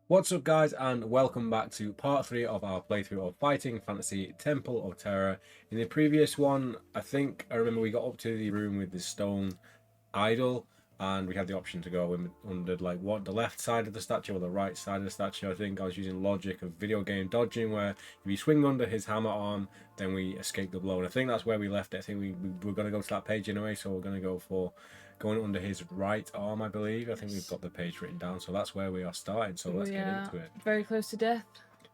What's up, guys, and welcome back to part 3 of our playthrough of Fighting Fantasy Temple of Terror. In the previous one, I remember we got up to the room with the stone idol, and we had the option to go under the left side of the statue or the right side of the statue. I think I was using logic of video game dodging, where if you swing under his hammer arm, then we escape the blow. And I think that's where we left it. I think we were going to go to that page anyway, so we're going to go for going under his right arm, I believe. I think we've got the page written down, so that's where we are starting. So let's get into it. Very close to death.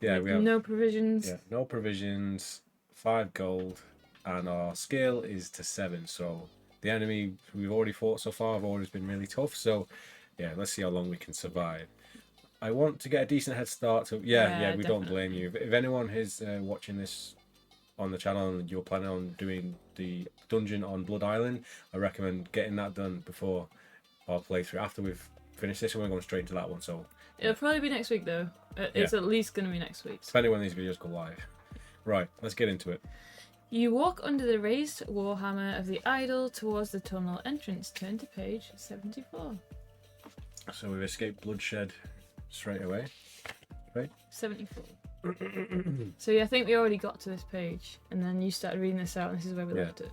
Yeah, we have no provisions. Yeah, no provisions, 5 gold, and our skill is to 7. So the enemy we've already fought so far have always been really tough. So yeah, let's see how long we can survive. I want to get a decent head start. So yeah, we don't blame you. If anyone is watching this on the channel and you're planning on doing the dungeon on Blood Island, I recommend getting that done before our playthrough. After we've finished this, we're going straight into that one. So it'll probably be next week though. It's at least going to be next week. Depending when these videos go live. Right, let's get into it. You walk under the raised warhammer of the idol towards the tunnel entrance. Turn to page 74. So we've escaped bloodshed straight away, right? 74. So yeah, I think we already got to this page, and then you started reading this out, and this is where we left it.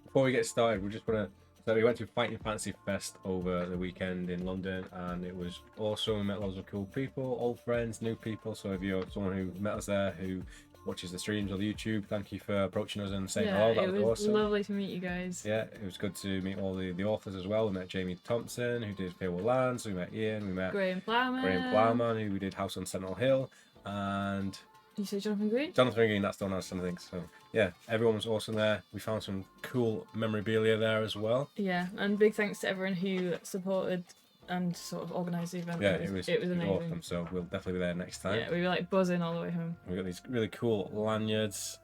Before we get started, we just want to... So we went to Fighting Fantasy Fest over the weekend in London, and it was awesome. We met loads of cool people, old friends, new people. So if you're someone who met us there, who watches the streams on YouTube, thank you for approaching us and saying hello. That was awesome. Lovely to meet you guys. Yeah, it was good to meet all the authors as well. We met Jamie Thompson, who did Farewell Lands. We met Ian. We met Graham Plowman, who did House on Sentinel Hill. And you say Jonathan Green? Jonathan Green, that's done as something. So yeah, everyone was awesome there. We found some cool memorabilia there as well. Yeah, and big thanks to everyone who supported and sort of organised the event. Yeah, it was amazing. Awesome. So we'll definitely be there next time. Yeah, we were like buzzing all the way home. We got these really cool lanyards,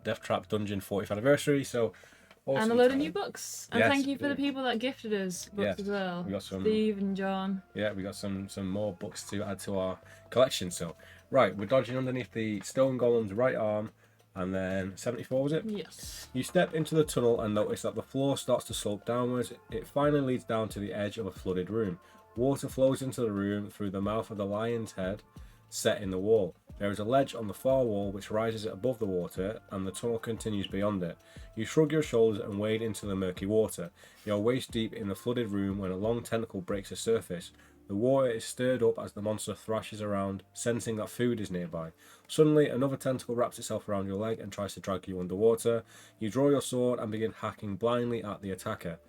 Death Trap Dungeon 40th anniversary. So awesome, and a load of new books. And thank you for the people that gifted us books as well. We got some Steve and John. Yeah, we got some more books to add to our collection. So right, we're dodging underneath the stone golem's right arm. And then 74, was it? Yes. You step into the tunnel and notice that the floor starts to slope downwards. It finally leads down to the edge of a flooded room. Water flows into the room through the mouth of the lion's head set in the wall. There is a ledge on the far wall which rises above the water, and the tunnel continues beyond it. You shrug your shoulders and wade into the murky water. You are waist deep in the flooded room when a long tentacle breaks the surface. The water is stirred up as the monster thrashes around, sensing that food is nearby. Suddenly, another tentacle wraps itself around your leg and tries to drag you underwater. You draw your sword and begin hacking blindly at the attacker.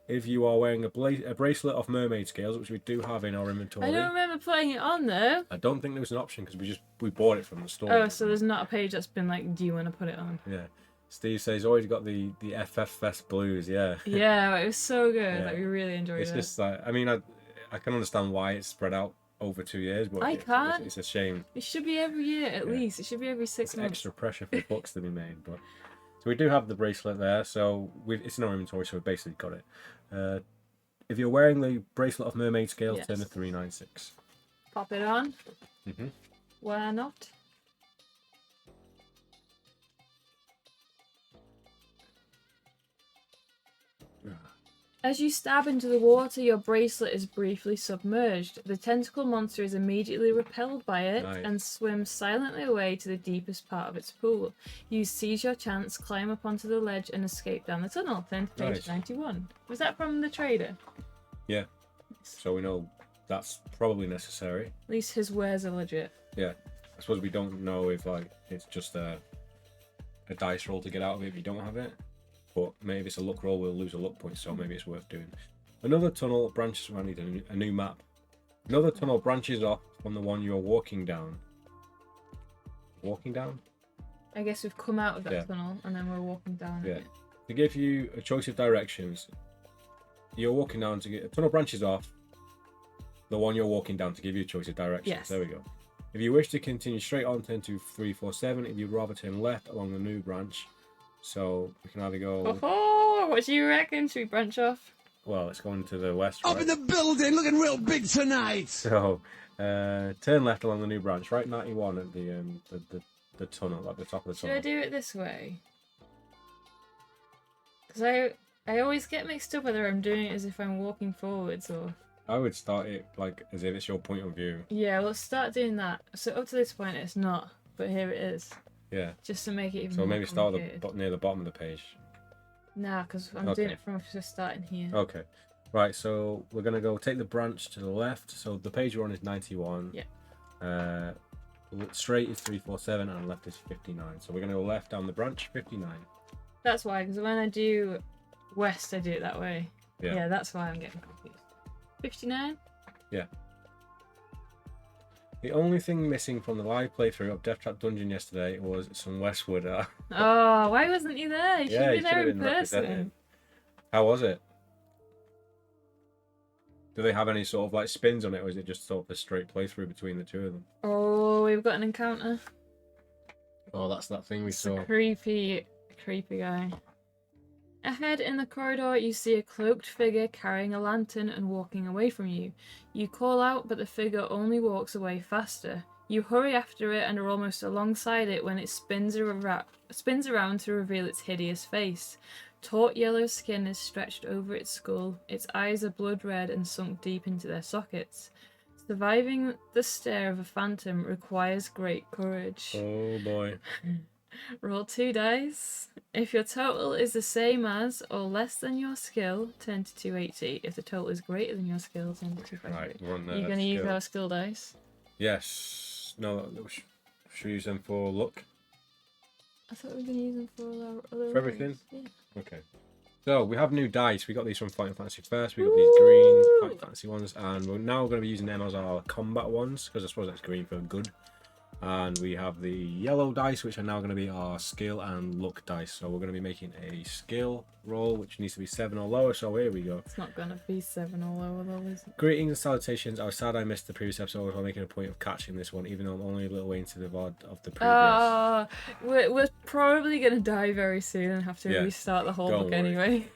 If you are wearing a bracelet of mermaid scales, which we do have in our inventory... I don't remember putting it on, though. I don't think there was an option, because we bought it from the store. Oh, so there's not a page that's been like, do you want to put it on? Yeah. Steve says he's already got the FF Fest blues, yeah. Yeah, it was so good. Yeah. Like, we really enjoyed it. It's just like... I mean, I can understand why it's spread out over 2 years, but I can't. It's a shame. It should be every year at least. It should be every 6 months. Extra pressure for books to be made, but so we do have the bracelet there. So it's in our inventory, so we've basically got it. If you're wearing the bracelet of mermaid scales, turn to 396. Pop it on. Mm-hmm. Why not? As you stab into the water, your bracelet is briefly submerged. The tentacle monster is immediately repelled by it and swims silently away to the deepest part of its pool. You seize your chance, climb up onto the ledge, and escape down the tunnel. Then to page 91. Was that from the trader? Yeah. So we know that's probably necessary. At least his wares are legit. Yeah. I suppose we don't know if it's just a dice roll to get out of it if you don't have it. But maybe if it's a luck roll, we'll lose a luck point, so maybe it's worth doing. Another tunnel branches... I need a new map. Another tunnel branches off from the one you're walking down. Walking down? I guess we've come out of that tunnel, and then we're walking down it. To give you a choice of directions, you're walking down to get... A tunnel branches off the one you're walking down to give you a choice of directions. Yes. There we go. If you wish to continue straight on, turn to 347. If you'd rather turn left along the new branch... So we can either go... Oh, what do you reckon? Should we branch off? Well, it's going to the west, Up in the building, looking real big tonight. So turn left along the new branch, right 91 at the tunnel, at the top of the tunnel. Should I do it this way? Because I always get mixed up whether I'm doing it as if I'm walking forwards or... I would start it like as if it's your point of view. Yeah, let's start doing that. So up to this point, it's not, but here it is. Yeah. Just to make it even So more maybe start near the bottom of the page. Nah, because I'm doing it from just starting here. Okay. Right, so we're going to go take the branch to the left. So the page we're on is 91. Yeah. Straight is 347 and left is 59. So we're going to go left down the branch, 59. That's why, because when I do west, I do it that way. Yeah. Yeah, that's why I'm getting confused. 59? Yeah. The only thing missing from the live playthrough of Death Trap Dungeon yesterday was some Westwood art. Oh, why wasn't you there? You should be there in person. How was it? Do they have any sort of like spins on it, or is it just sort of a straight playthrough between the two of them? Oh, we've got an encounter. Oh, that's that thing we saw. Creepy guy. Ahead in the corridor, you see a cloaked figure carrying a lantern and walking away from you. You call out, but the figure only walks away faster. You hurry after it and are almost alongside it when it spins around to reveal its hideous face. Taut yellow skin is stretched over its skull. Its eyes are blood red and sunk deep into their sockets. Surviving the stare of a phantom requires great courage. Oh boy. Roll 2 dice. If your total is the same as or less than your skill, turn to 280. If the total is greater than your skill, turn to 250. Right, we're on You're going to use our skill dice? Yes. No, should we use them for luck? I thought we were going to use them for our other For everything? ones. Yeah. Okay. So we have new dice. We got these from Fighting Fantasy first. We got these green Fighting Fantasy ones, and we're now going to be using them as our combat ones because I suppose that's green for good. And we have the yellow dice, which are now going to be our skill and luck dice. So we're going to be making a skill roll, which needs to be 7 or lower. So here we go. It's not going to be 7 or lower though, is it? Greetings and salutations. I was sad I missed the previous episode. I'm making a point of catching this one, even though I'm only a little way into the VOD of the previous. We're probably going to die very soon and have to restart the whole book anyway.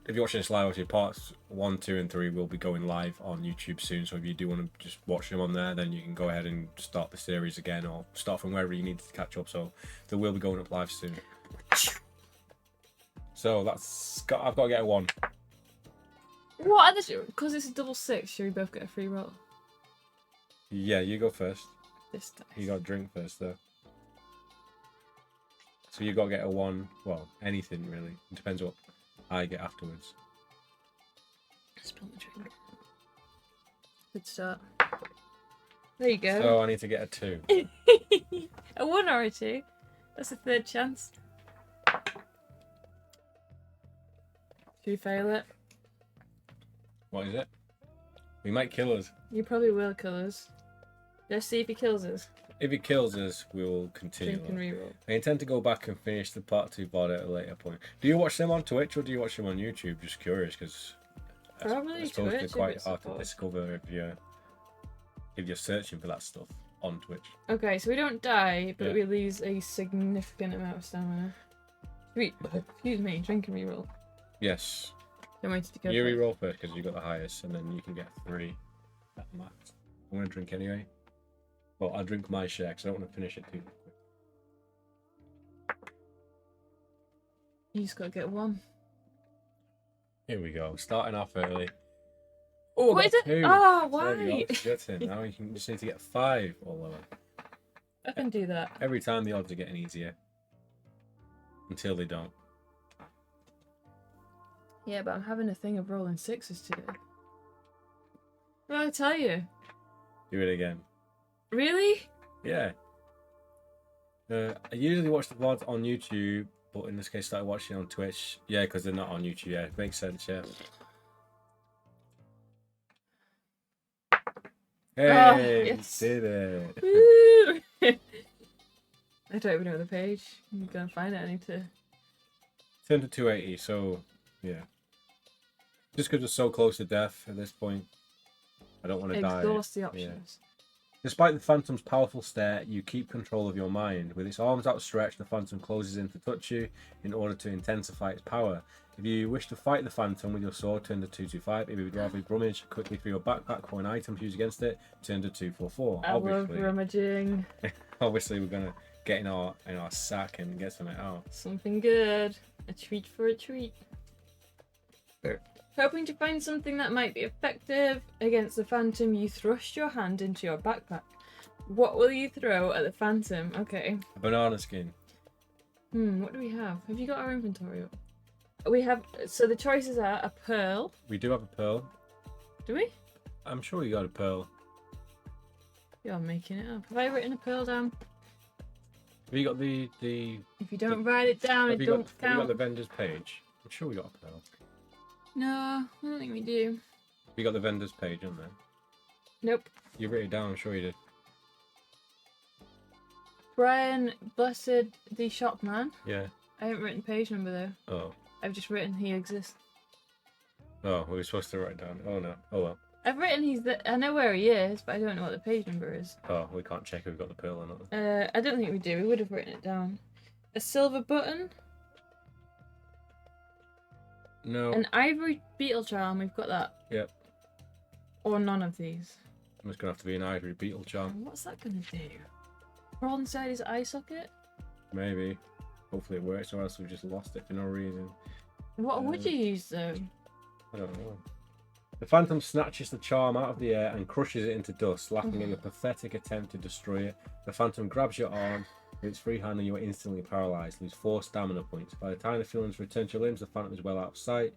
If you're watching this live, obviously parts 1, 2, and 3 will be going live on YouTube soon. So if you do want to just watch them on there, then you can go ahead and start the series again, or start from wherever you need to catch up. So they will be going up live soon. So I've got to get a 1. What are the? Because it's a double 6. Should we both get a free roll? Yeah, you go first. This dice. You got to drink first, though. So you got to get a 1. Well, anything really. It depends what I get afterwards. Spill the drink. Good start. There you go. So I need to get a 2. A 1 or a 2. That's a third chance. Should we fail it? What is it? We might kill us. You probably will kill us. Let's see if he kills us. If he kills us, we will continue. Drink and reroll. I intend to go back and finish the part 2 VOD at a later point. Do you watch them on Twitch or do you watch them on YouTube? Just curious, because probably I suppose Twitch. they're quite hard to discover if you're searching for that stuff on Twitch. Okay, so we don't die, but we lose a significant amount of stamina. Excuse me, drink and reroll. Yes. Don't wait to go. You reroll first because you got the highest, and then you can get 3 at max. I'm gonna drink anyway. Well, I'll drink my share because I don't want to finish it too quick. You just gotta get 1. Here we go. Starting off early. Oh, what is it? 2. Oh, why? Now you can just need to get 5 or lower. I can do that. Every time the odds are getting easier. Until they don't. Yeah, but I'm having a thing of rolling 6s today. What did I tell you? Do it again. Really? Yeah. I usually watch the VODs on YouTube, but in this case, started watching on Twitch. Yeah, because they're not on YouTube. Yeah, it makes sense. Yeah. Hey, yes. Did it. Woo! I don't even know the page. I'm gonna find it. I need to. Turn to 280. So, yeah. Just because we're so close to death at this point, I don't want to die. Exhaust the options. Yeah. Despite the Phantom's powerful stare, you keep control of your mind. With its arms outstretched, the Phantom closes in to touch you in order to intensify its power. If you wish to fight the Phantom with your sword, turn to 225. If you would rather rummage quickly through your backpack for an item to use against it, turn to 244. I love rummaging. Obviously, we're gonna get in our sack and get something out. Something good. A treat for a treat. Hoping to find something that might be effective against the phantom, you thrust your hand into your backpack. What will you throw at the phantom? Okay. A banana skin. What do we have? Have you got our inventory up? We have, so the choices are a pearl. We do have a pearl. Do we? I'm sure you got a pearl. You're making it up. Have I written a pearl down? Have you got the If you don't write it down, it don't Have count. you got the vendor's page? I'm sure we got a pearl. No, I don't think we do. Have you got the vendor's page on there? Nope. You wrote it down, I'm sure you did. Brian, blessed the shopman. Yeah. I haven't written page number though. Oh. I've just written he exists. Oh, we were supposed to write it down. Oh no. Oh well. I've written I know where he is, but I don't know what the page number is. Oh, we can't check if we've got the pearl or not. I don't think we do. We would have written it down. A silver button. No. An ivory beetle charm. We've got that. Yep. Or none of these. It's gonna have to be an ivory beetle charm. What's that gonna do? Crawl inside his eye socket? Maybe. Hopefully it works, or else we've just lost it for no reason. What would you use though? I don't know. The phantom snatches the charm out of the air and crushes it into dust, laughing at your pathetic attempt to destroy it. The phantom grabs your arm with its free hand and you are instantly paralysed. Lose 4 stamina points. By the time the feelings return to your limbs, the phantom is well out of sight,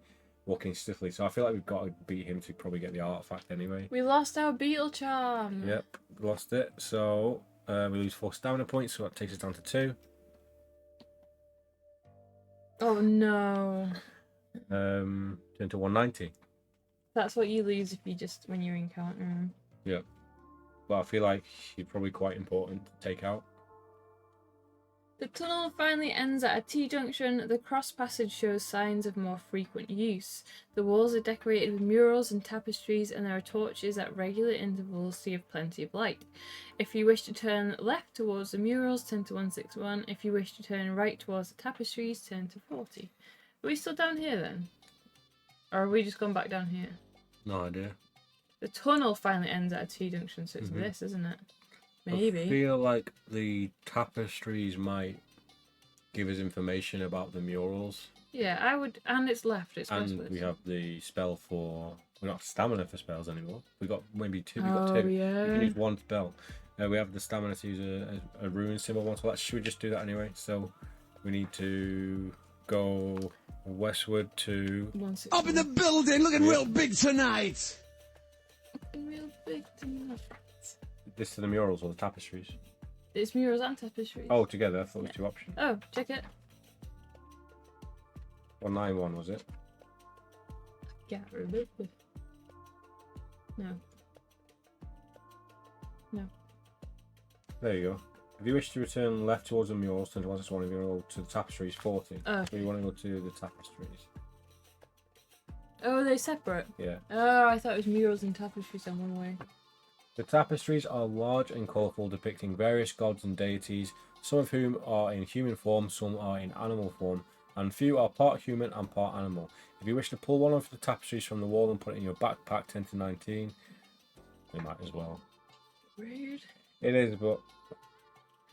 walking stiffly. So I feel like we've got to beat him to probably get the artifact anyway. We lost our beetle charm. Yep, lost it. So we lose 4 stamina points, so that takes us down to 2. Oh no. Turn to 190. That's what you lose if you just when you're encountering him. Yep. But I feel like he's probably quite important to take out. The tunnel finally ends at a T-junction. The cross passage shows signs of more frequent use. The walls are decorated with murals and tapestries, and there are torches at regular intervals to give plenty of light. If you wish to turn left towards the murals, turn to 161. If you wish to turn right towards the tapestries, turn to 40. Are we still down here then? Or have we just gone back down here? No idea. The tunnel finally ends at a T-junction, so it's this, isn't it? Maybe. I feel like the tapestries might give us information about the murals. Yeah, I would, and it's left. It's and westwards. we have the spell for. We're not stamina for spells anymore. We got maybe 2. We Oh, got 2. yeah. You can use 1 spell. We have the stamina to use a rune symbol one. So should we just do that anyway? So we need to go westward to. 161. Up in the building, looking real big tonight. Real big tonight. This to the murals or the tapestries? It's murals and tapestries. Oh, together. I thought it was 2 options. Oh, check it. 191 was it? Yeah, remember. No. No. There you go. If you wish to return left towards the murals, turn to 161. If you want to go to the tapestries, 40. Oh. So you want to go to the tapestries. Oh, are they separate? Yeah. Oh, I thought it was murals and tapestries on one way. The tapestries are large and colourful, depicting various gods and deities, some of whom are in human form, some are in animal form, and few are part human and part animal. If you wish to pull one of the tapestries from the wall and put it in your backpack, 10 to 19, you might as well. Rude. It is, but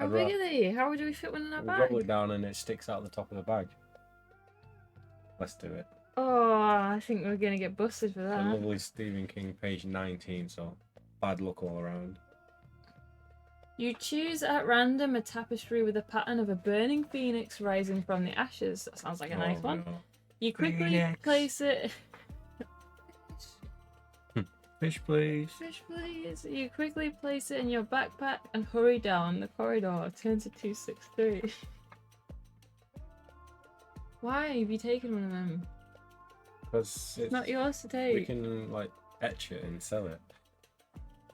How big are they? How do we fit one in our we bag? roll it down and it sticks out the top of the bag. Let's do it. Oh, I think we're going to get busted for A that. lovely Stephen King, page 19, so bad luck all around. You choose at random a tapestry with a pattern of a burning phoenix rising from the ashes. That sounds like a nice one. No. You quickly Phoenix. place it. Fish, please. Fish, please. You quickly place it in your backpack and hurry down the corridor. Turn to 263. Why have you taken one of them? Because It's not yours to we take. can like etch it and sell it.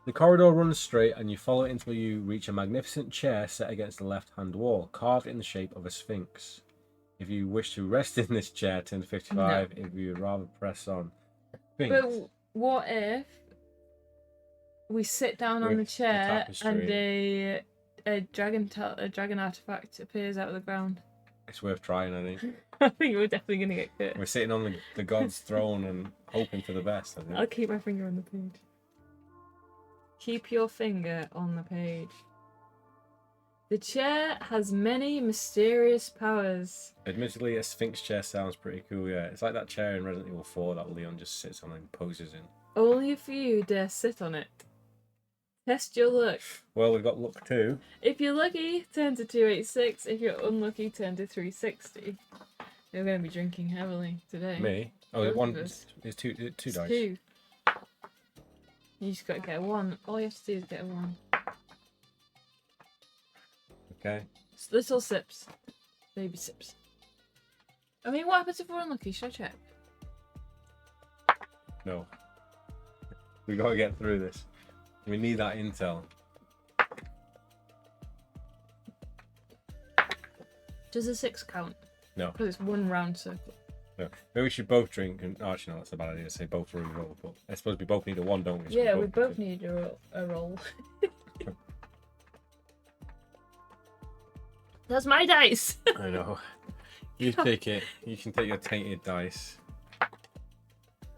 The corridor runs straight and you follow it until you reach a magnificent chair set against the left-hand wall, carved in the shape of a sphinx. If you wish to rest in this chair, turn to 55. If you would rather press on. Sphinx. But what if we sit down on the With the chair and tapestry. a dragon artifact appears out of the ground? It's worth trying, I think. I think we're definitely gonna get hit. We're sitting on the god's throne and hoping for the best, I think. I'll keep my finger on the page. Keep your finger on the page. The chair has many mysterious powers. Admittedly, a Sphinx chair sounds pretty cool, yeah. It's like that chair in Resident Evil 4 that Leon just sits on and poses in. Only a few dare sit on it. Test your luck. Well, we've got luck too. If you're lucky, turn to 286. If you're unlucky, turn to 360. You're going to be drinking heavily today. Me? Oh, Both one of us. is two dice. Two. You just got to get a 1. All you have to do is get a 1. Okay. Little sips. Baby sips. I mean, what happens if we're unlucky? Should I check? No. We gotta get through this. We need that intel. Does a 6 count? No. Because it's one round circle. No. Maybe we should both drink and actually no, that's a bad idea to say both re-roll, but I suppose we both need a 1, don't we? So Yeah, we both need a roll. That's my dice! I know. You take it. You can take your tainted dice.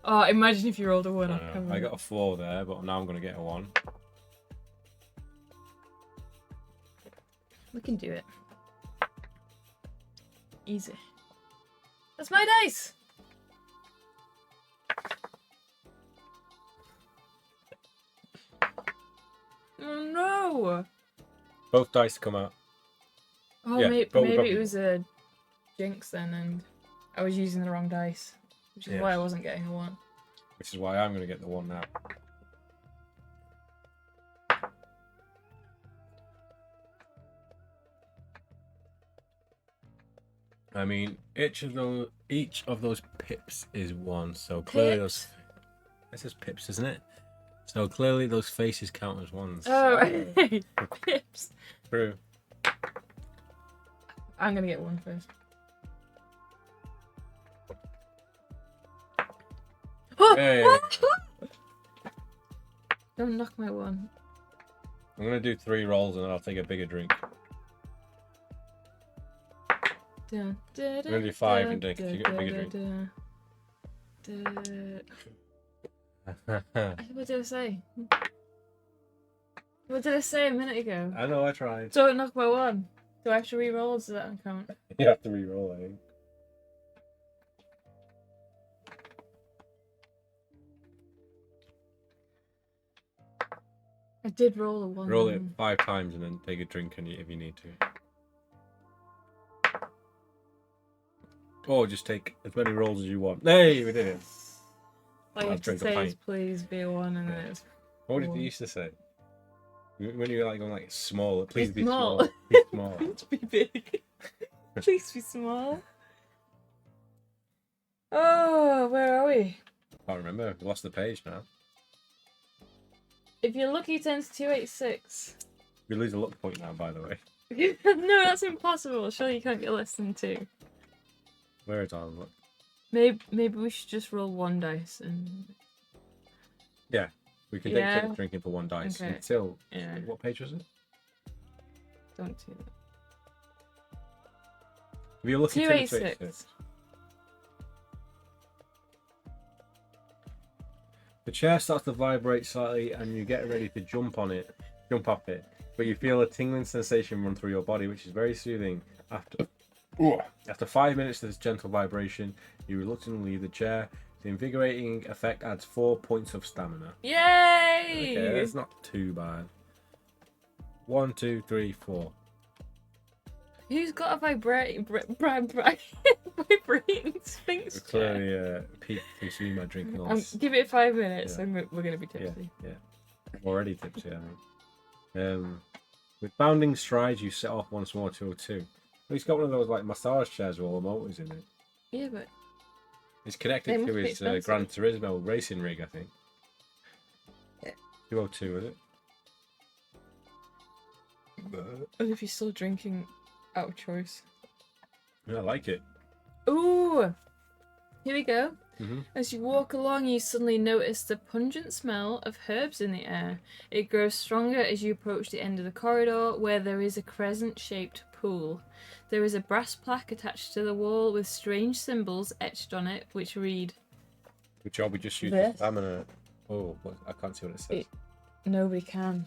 Oh, imagine if you rolled a 1. I got a 4 there, but now I'm going to get a 1. We can do it. Easy. That's my dice! Oh no! Both dice come out. Oh, Yeah, maybe probably. it was a jinx then, and I was using the wrong dice, which is why I wasn't getting a 1. Which is why I'm going to get the 1 now. I mean, each of those pips is 1, so clearly those. This is pips, isn't it? So clearly those faces count as 1s. Oh, pips. True. I'm gonna get 1 first. Hey. Don't knock my 1. I'm gonna do 3 rolls and then I'll take a bigger drink. I'm gonna do 5 and take a bigger drink. What did I say? What did I say a minute ago? I know, I tried. Don't knock my 1. Do I have to re-roll? Does that count? You have to re-roll, I think. I did roll a 1. Roll it 5 times and then take a drink if you need to. Or just take as many rolls as you want. Hey, we did it. All you have to say is please be a 1 and then it's... What did you used to say? When you were like going like small, please be small. small. Be small. Please be big. Please be small. Oh, where are we? Can't remember. We lost the page now. If you're lucky, turn to 286. We lose a luck point now, by the way. No, that's impossible. Surely you can't get less than 2. Where is our luck? Maybe we should just roll 1 dice and... Yeah, we can take turns drinking for 1 dice until... Yeah. What page was it? Don't do that. If you're lucky, 286. The chair starts to vibrate slightly and you get ready to jump off it, but you feel a tingling sensation run through your body, which is very soothing. After 5 minutes of this gentle vibration, you reluctantly leave the chair. The invigorating effect adds 4 points of stamina. Yay! Okay, that's not too bad. 1, 2, 3, 4. Who's got a vibrating sphinx chair? Clearly, Pete consumed my drink loss. Give it 5 minutes and we're going to be tipsy. Yeah. I'm already tipsy, I think. With bounding strides, you set off once more to 202. He's got one of those like massage chairs with all the motors in it. Yeah, but it's connected to his Gran Turismo racing rig, I think. Yeah. 202, is it? What if you're still drinking out of choice? Yeah, I like it. Ooh! Here we go. Mm-hmm. As you walk along, you suddenly notice the pungent smell of herbs in the air. It grows stronger as you approach the end of the corridor, where there is a crescent-shaped pool. There is a brass plaque attached to the wall with strange symbols etched on it, which read... Good job, we just used the stamina. Oh, I can't see what it says. Nobody can.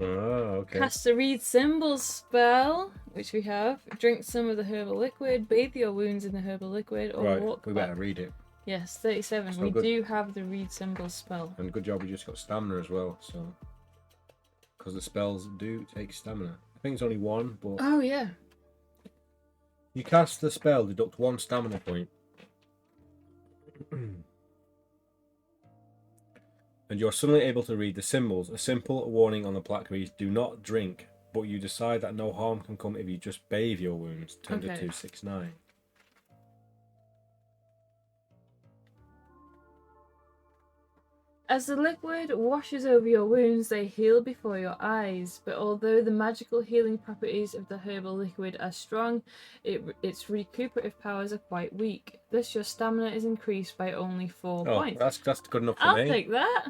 Oh, okay. Cast a read symbols spell, which we have. Drink some of the herbal liquid. Bathe your wounds in the herbal liquid, or Right, walk we back. better read it. Yes, 37. So we good. do have the read symbols spell. And good job we just got stamina as well, so... Because the spells do take stamina. I think it's only one, but... Oh, yeah. You cast the spell, deduct 1 stamina point. And you're suddenly able to read the symbols. A simple warning on the plaque reads, do not drink, but you decide that no harm can come if you just bathe your wounds. Turn to 269. As the liquid washes over your wounds, they heal before your eyes. But although the magical healing properties of the herbal liquid are strong, its recuperative powers are quite weak. Thus, your stamina is increased by only 4 points. That's good enough for I'll me. take that.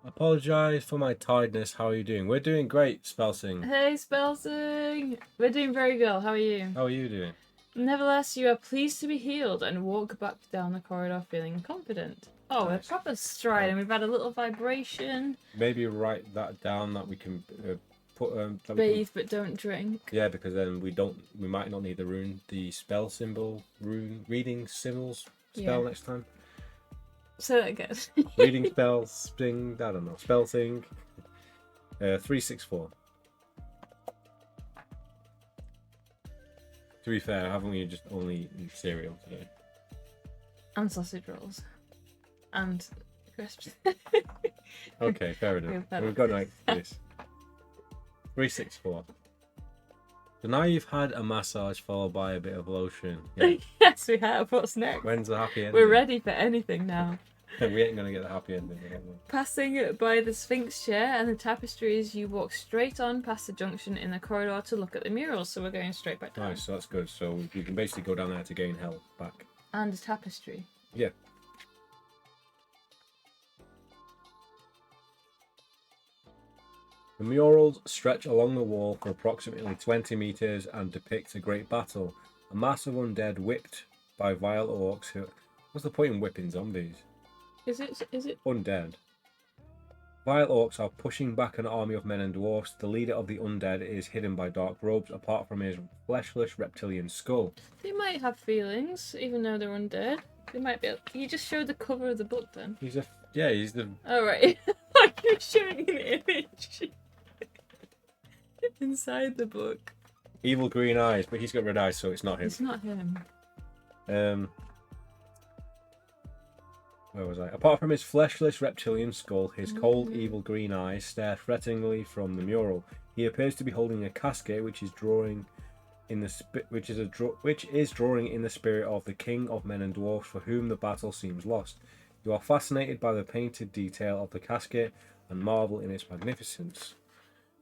Apologise for my tiredness. How are you doing? We're doing great, Spelsing. Hey, Spelsing. We're doing very good. How are you? How are you doing? Nevertheless, you are pleased to be healed and walk back down the corridor feeling confident. Oh, Nice. we're proper striding. We've had a little vibration. Maybe write that down that we can put... Bathe but don't drink. Yeah, because then we might not need the spell symbol, reading symbols spell next time. Say that again. Reading spells, sting, I don't know, spell thing. 364. To be fair, haven't we just only eaten cereal today? And sausage rolls. And crisps. Okay, fair enough. We've got like this. 364. So now you've had a massage followed by a bit of lotion. Yeah. Yes, we have. What's next? When's the happy ending? We're ready for anything now. We ain't gonna get the happy ending. Passing by the Sphinx chair and the tapestries, you walk straight on past the junction in the corridor to look at the murals. So we're going straight back down. Nice, so that's good. So you can basically go down there to gain health back. And a tapestry. Yeah. The murals stretch along the wall for approximately 20 meters and depict a great battle. A mass of undead whipped by vile orcs who... What's the point in whipping zombies? Is it? Undead. Vile orcs are pushing back an army of men and dwarfs. The leader of the undead is hidden by dark robes, apart from his fleshless reptilian skull. They might have feelings, even though they're undead. They might be... You just showed the cover of the book then. He's the... Oh, right. Like you're showing an image. Inside the book. Evil green eyes, but he's got red eyes, so it's not him. It's not him. Where was I? Apart from his fleshless reptilian skull, his cold, evil green eyes stare threateningly from the mural. He appears to be holding a casket, which is drawing in the drawing in the spirit of the king of men and dwarfs, for whom the battle seems lost. You are fascinated by the painted detail of the casket and marvel in its magnificence.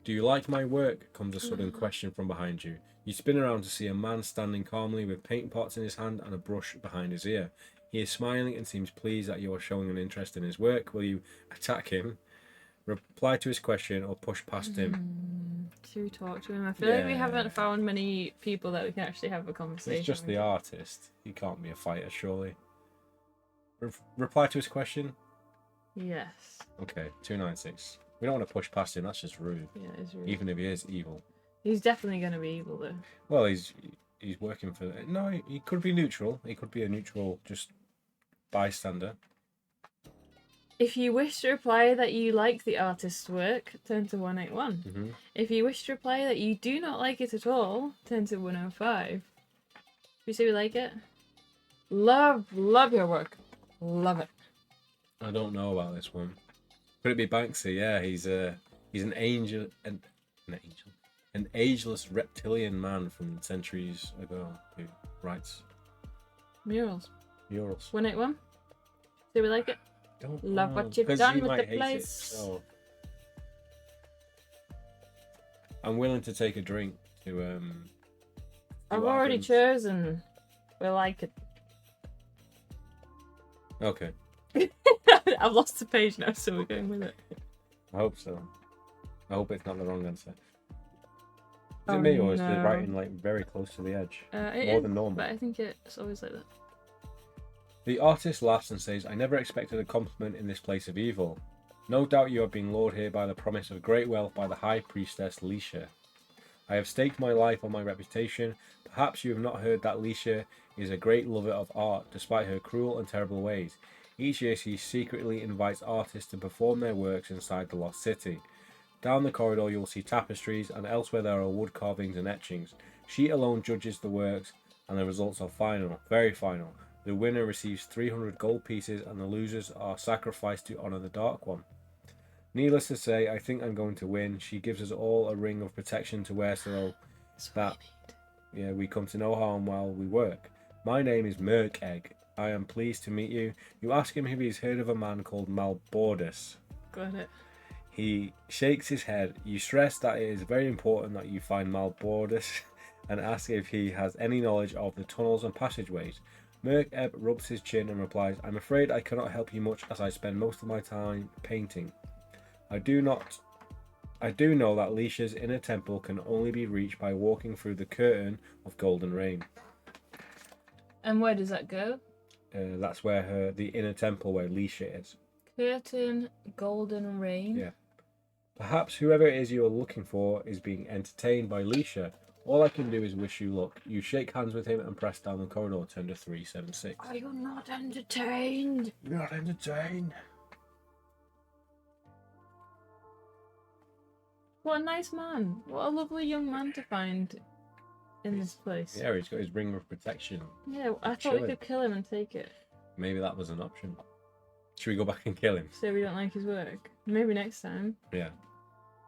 Do you like my work? Comes a sudden question from behind you. You spin around to see a man standing calmly with paint pots in his hand and a brush behind his ear. He is smiling and seems pleased that you are showing an interest in his work. Will you attack him, reply to his question, or push past him? To talk to him. I feel like we haven't found many people that we can actually have a conversation It's just with. the artist. He can't be a fighter, surely. Reply to his question? Yes. Okay, 296. We don't want to push past him, that's just rude. Yeah, it's rude. Even if he is evil. He's definitely going to be evil though. Well, he's working for... No, he could be neutral. He could be a neutral, just bystander. If you wish to reply that you like the artist's work, turn to 181. Mm-hmm. If you wish to reply that you do not like it at all, turn to 105. We say we like it? Love your work. Love it. I don't know about this one. Could it be Banksy? Yeah, he's an angel, an ageless reptilian man from centuries ago who writes Murals. 181. Say we like it? Don't Love know, what you've 'cause done you with might the hate it, place. so. I'm willing to take a drink to I've what already happens. chosen. We like it. Okay, I've lost the page now, so we're going with it. I hope so. I hope it's not the wrong answer. Is it me, or is the no. writing like very close to the edge? It More is, than normal. but I think it's always like that. The artist laughs and says, I never expected a compliment in this place of evil. No doubt you are being lured here by the promise of great wealth by the High Priestess Lisha. I have staked my life on my reputation. Perhaps you have not heard that Lisha is a great lover of art, despite her cruel and terrible ways. Each year she secretly invites artists to perform their works inside the Lost City. Down the corridor you will see tapestries, and elsewhere there are wood carvings and etchings. She alone judges the works, and the results are final, very final. The winner receives 300 gold pieces, and the losers are sacrificed to honour the Dark One. Needless to say, I think I'm going to win. She gives us all a ring of protection to wear so that we come to no harm while we work. My name is Merk Egg. I am pleased to meet you. You ask him if he's heard of a man called Malbordus. Got it. He shakes his head. You stress that it is very important that you find Malbordus and ask if he has any knowledge of the tunnels and passageways. Merk Ebb rubs his chin and replies, I'm afraid I cannot help you much as I spend most of my time painting. I do know that Lisha's inner temple can only be reached by walking through the curtain of golden rain. And where does that go? That's where the inner temple where Lisha is. Curtain, golden rain. Yeah. Perhaps whoever it is you are looking for is being entertained by Lisha. All I can do is wish you luck. You shake hands with him and press down the corridor, turn to 376. Are you not entertained? You're not entertained. What a nice man. What a lovely young man to find in this place. Yeah, he's got his ring of protection. Yeah, I thought we could kill him and take it. Maybe that was an option. Should we go back and kill him? So we don't like his work. Maybe next time. Yeah.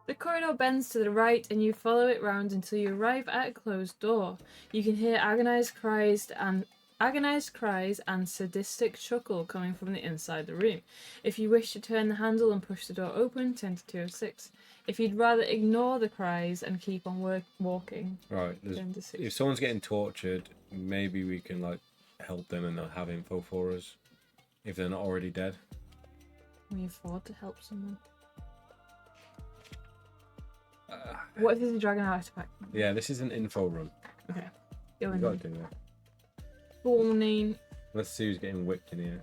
The corridor bends to the right and you follow it round until you arrive at a closed door. You can hear agonized cries and sadistic chuckle coming from the inside the room. If you wish to turn the handle and push the door open, turn to 206. If you'd rather ignore the cries and keep on walking, right. turn to 6. If someone's getting tortured, maybe we can help them and they'll have info for us. If they're not already dead. Can we afford to help someone? What if there's a dragon artifact? Yeah, this is an info run. Okay. Go in. You gotta do that. Warning. Let's see who's getting whipped in here.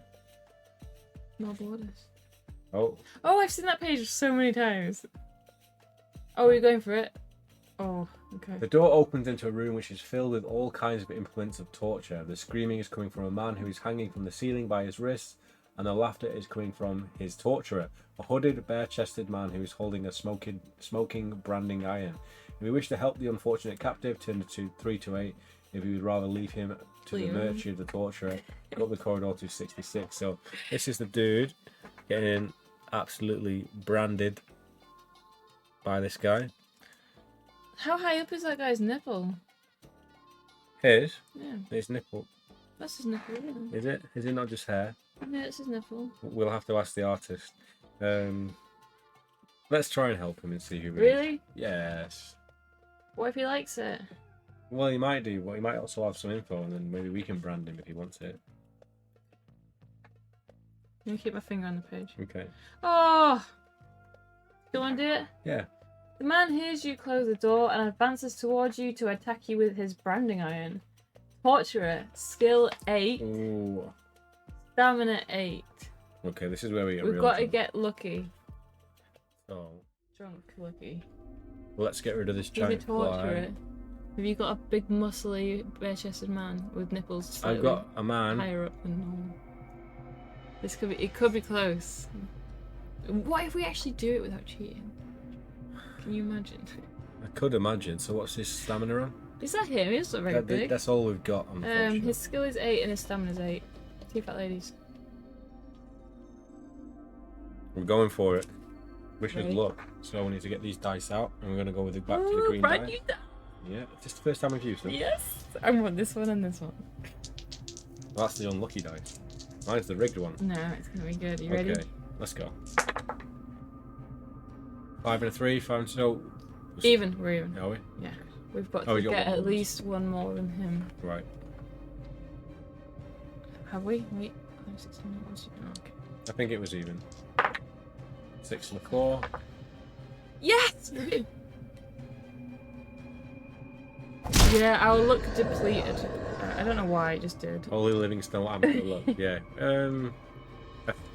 No borders. Oh. Oh, I've seen that page so many times. Oh, we're going for it? Oh, okay. The door opens into a room which is filled with all kinds of implements of torture. The screaming is coming from a man who is hanging from the ceiling by his wrists, and the laughter is coming from his torturer, a hooded, bare-chested man who is holding a smoking branding iron. If you wish to help the unfortunate captive, turn to 328. If you would rather leave him to the mercy of the torturer, go up the corridor to 66. So this is the dude getting absolutely branded by this guy. How high up is that guy's nipple? His? Yeah. His nipple. That's his nipple, isn't it? Is it? Is it not just hair? Yeah, it's his nipple. We'll have to ask the artist. Let's try and help him and see who he is. Really? Yes. What if he likes it? Well, he might do. Well, he might also have some info, and then maybe we can brand him if he wants it. Let me keep my finger on the page. Okay. Oh! Do you want to do it? Yeah. The man hears you close the door and advances towards you to attack you with his branding iron. Torturer, skill 8. Ooh. Stamina 8. Okay, this is where we get We've real got to drunk. get lucky. So, Drunk lucky. let's get rid of this He's a giant torturer. fly. Have you got a big muscly bare-chested man with nipples slightly I've got a man. higher up than normal? This could be. It could be close. What if we actually do it without cheating? Can you imagine? I could imagine. So what's his stamina on? Is that him? He's not very big. That's all we've got, unfortunately. His skill is 8 and his stamina is 8. Two fat ladies. We're going for it. Wish us Right. luck. So we need to get these dice out, and we're going to go with it back to the green brand die. new die. Yeah, is this the first time we've used them? Yes! I want this one and this one. Well, that's the unlucky dice. Mine's the rigged one. No, it's gonna be good. You ready? Okay, let's go. 5 and a 3, 5 and so. Even, we're even. Are we? Yeah. We've got Oh, to we got get one at more. least one more than him. Right. Have we? Wait. 5, 6, 7, 8, 1, 2, okay. I think it was even. 6 on the claw. Yes! Yeah, our look depleted. I don't know why, it just did. Holy living stone. I'm gonna look. Yeah.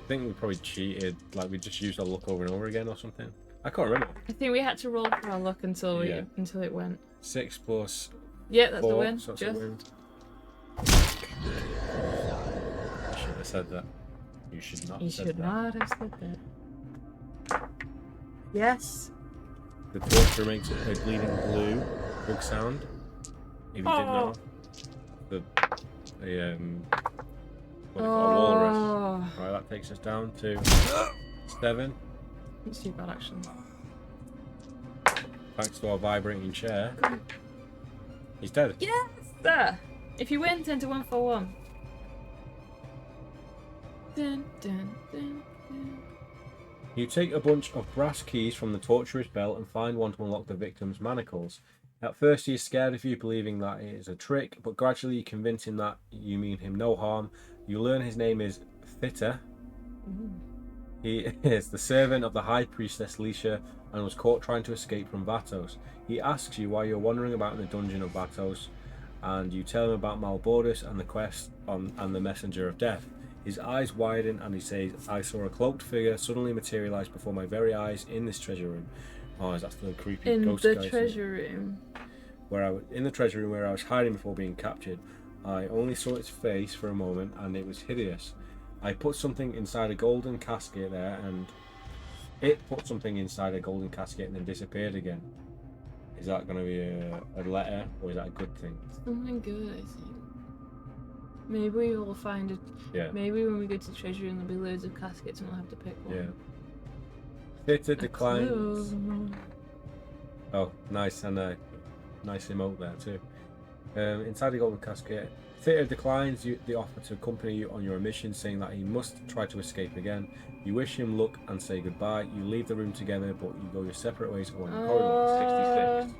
think we probably cheated. Like we just used our luck over and over again or something. I can't remember. I think we had to roll for our luck until until it went. 6 plus. Yeah, that's 4, the win. so that's a win. I should have said that. You should not. You should not have said that. Yes. The torture makes a bleeding blue bug sound. If you didn't know. The what do you call a walrus. Right, that takes us down to 7. It's too bad actually. Thanks to our vibrating chair. He's dead. Yes! There! If you win, 10 to 1 for 1. Dun, dun, dun, dun. You take a bunch of brass keys from the torturer's belt and find one to unlock the victim's manacles. At first he is scared of you, believing that it is a trick, but gradually you convince him that you mean him no harm. You learn his name is Fitter. He is the servant of the High Priestess Lisha and was caught trying to escape from Vatos. He asks you why you're wandering about in the dungeon of Vatos, and you tell him about Malbordus and the quest and the Messenger of Death. His eyes widen and he says, I saw a cloaked figure suddenly materialise before my very eyes in this treasure room. Oh, that's the creepy ghost guy. In the treasure room? In the treasure room where I was hiding before being captured. I only saw its face for a moment and it was hideous. I put something inside a golden casket there and it put something inside a golden casket and then disappeared again. Is that going to be a letter or is that a good thing? Something good, I think. Maybe we will find it. Yeah. Maybe when we go to the treasure room there'll be loads of caskets and we'll have to pick one. Yeah. Theatre declines. Oh, nice, and a nice emote there too. Inside the golden casket, Theatre declines the offer to accompany you on your mission, saying that he must try to escape again. You wish him luck and say goodbye. You leave the room together, but you go your separate ways along the corridor. 66.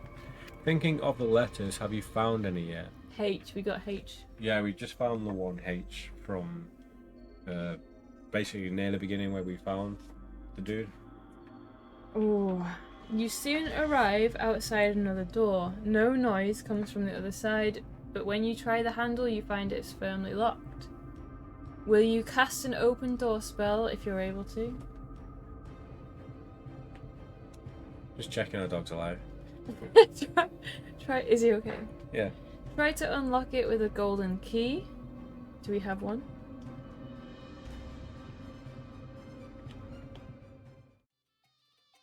Thinking of the letters, have you found any yet? H, we got H. Yeah, we just found the one H from basically near the beginning where we found the dude. Oh, you soon arrive outside another door. No noise comes from the other side, but when you try the handle, you find it's firmly locked. Will you cast an open door spell if you're able to? Just checking our dog's alive. try. Is he okay? Yeah. Try to unlock it with a golden key. Do we have one?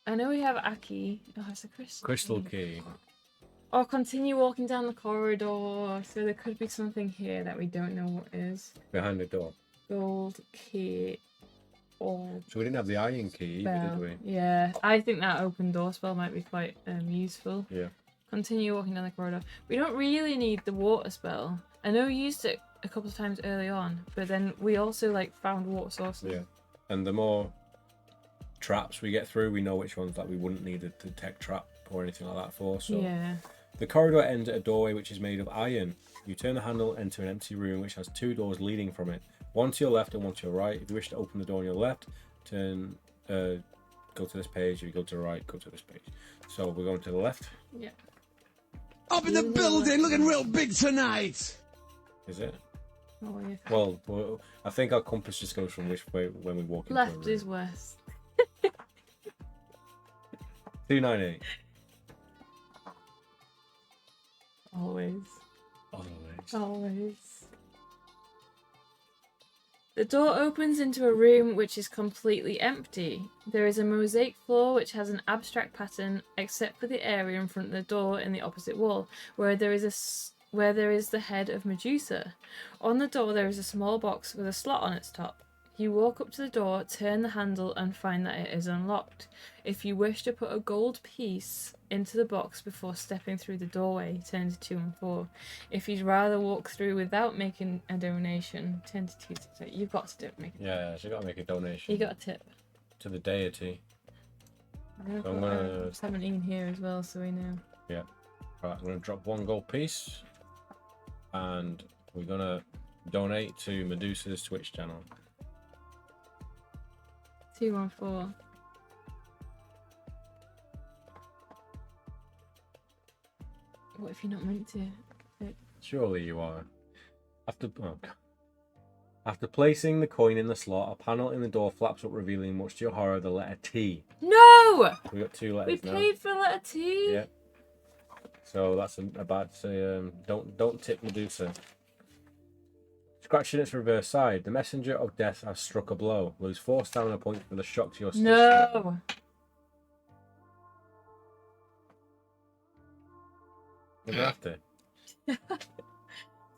I know we have a key. Oh, it's a crystal key. Or continue walking down the corridor. So there could be something here that we don't know what is. Behind the door. Gold key. Or so we didn't have the iron key, did we? Yeah, I think that open door spell might be quite useful. Yeah. Continue walking down the corridor. We don't really need the water spell. I know we used it a couple of times early on, but then we also found water sources. Yeah, and the more traps we get through, we know which ones we wouldn't need a detect trap or anything like that for. So yeah. The corridor ends at a doorway which is made of iron. You turn the handle, enter an empty room which has 2 doors leading from it. One to your left and one to your right. If you wish to open the door on your left, turn, go to this page. If you go to the right, go to this page. So we're going to the left. Yeah. Up in the building, looking real big tonight. Is it? Oh, yeah. Well, I think our compass just goes from which way when we walk into a room. Left is west. 298. Always. Always. Always. The door opens into a room which is completely empty. There is a mosaic floor which has an abstract pattern except for the area in front of the door in the opposite wall where there is the head of Medusa. On the door there is a small box with a slot on its top. You walk up to the door, turn the handle and find that it is unlocked. If you wish to put a gold piece into the box before stepping through the doorway, turn to 2 and 4. If you'd rather walk through without making a donation, turn to 2 to 6. You've got to make it. Yeah, so you got to make a donation. You got a tip. To the deity. I'm So I'm gonna 17 here as well, so we know. Yeah. Right, I'm gonna drop 1 gold piece, and we're gonna donate to Medusa's Twitch channel. 2 and 4. What if you're not meant to? Surely you are. After After placing the coin in the slot, a panel in the door flaps up, revealing, much to your horror, the letter T. No! We got 2 letters We now. paid for letter T. Yeah. So that's about to say, don't tip Medusa. Scratching its reverse side. The messenger of death has struck a blow. Lose 4 stamina points for the shock to your stitch. No. We're gonna have to.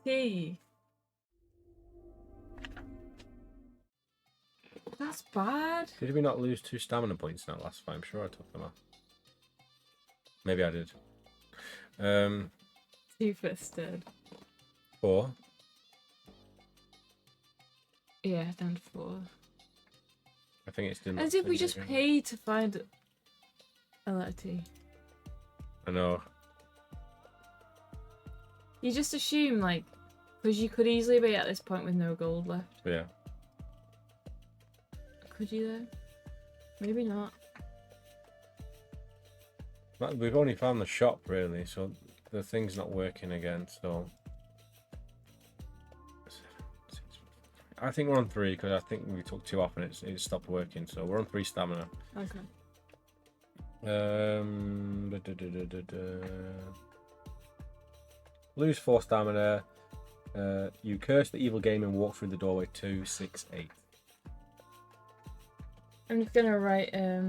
T. That's bad. Did we not lose 2 stamina points in that last fight? I'm sure I took them off. Maybe I did. 2-fisted. 4. Yeah, down to 4. I think it's done. As if we just paid to find a letter T. I know. You just assume, like, because you could easily be at this point with no gold left. Yeah. Could you though? Maybe not. We've only found the shop really, so the thing's not working again. So I think we're on 3 because I think we took 2 off and it stopped working. So we're on 3 stamina. Okay. Lose 4 stamina. You curse the evil game and walk through the doorway 2, 6, 8. I'm just gonna write a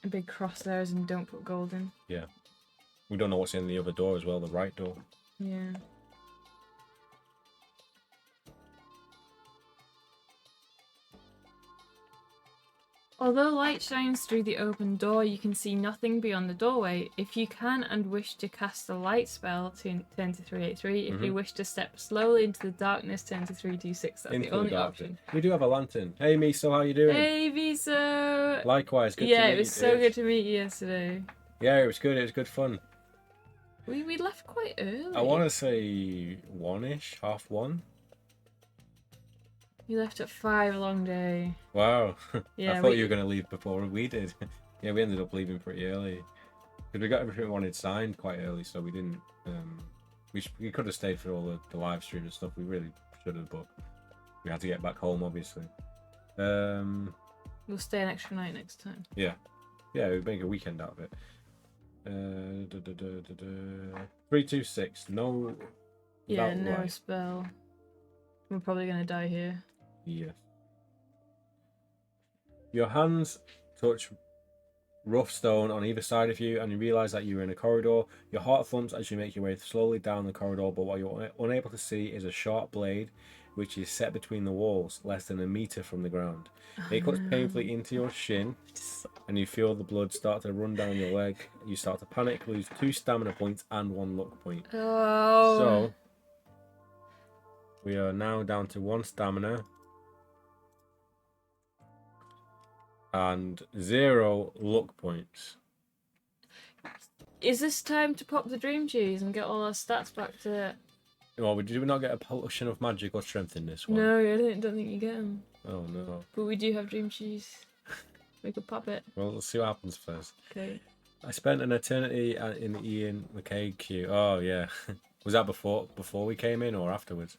big cross there as in don't put gold in. Yeah. We don't know what's in the other door as well, the right door. Yeah. Although light shines through the open door, you can see nothing beyond the doorway. If you can and wish to cast a light spell, turn to 383. If you wish to step slowly into the darkness, turn to 326. That's the only option. We do have a lantern. Hey Miso, how you doing? Hey Miso! Likewise, good to meet you. Yeah, it was so good to meet you yesterday. Yeah, it was good. It was good fun. We left quite early. I want to say 1ish, 1:30. You left at 5, a long day. Wow. Yeah, I thought you were going to leave before we did. Yeah, we ended up leaving pretty early. Because we got everything we wanted signed quite early, so we didn't... we could have stayed for all the live stream and stuff. We really should have, but we had to get back home, obviously. We'll stay an extra night next time. Yeah. Yeah, we'd make a weekend out of it. 326. No... Yeah, no light. spell. We're probably going to die here. Yes. Your hands touch rough stone on either side of you, and you realise that you're in a corridor. Your heart thumps as you make your way slowly down the corridor, but what you're unable to see is a sharp blade which is set between the walls, less than a metre from the ground. It cuts painfully into your shin, and you feel the blood start to run down your leg. You start to panic, lose 2 stamina points and 1 luck point. Oh. So, we are now down to 1 stamina and 0 luck points. Is this time to pop the dream cheese and get all our stats back to... Well, did we not get a potion of magic or strength in this one? No, I don't think you get them. Oh, no. But we do have dream cheese. We could pop it. Well, let's see what happens first. Okay. I spent an eternity in the Ian McKay queue. Oh, yeah. Was that before we came in or afterwards?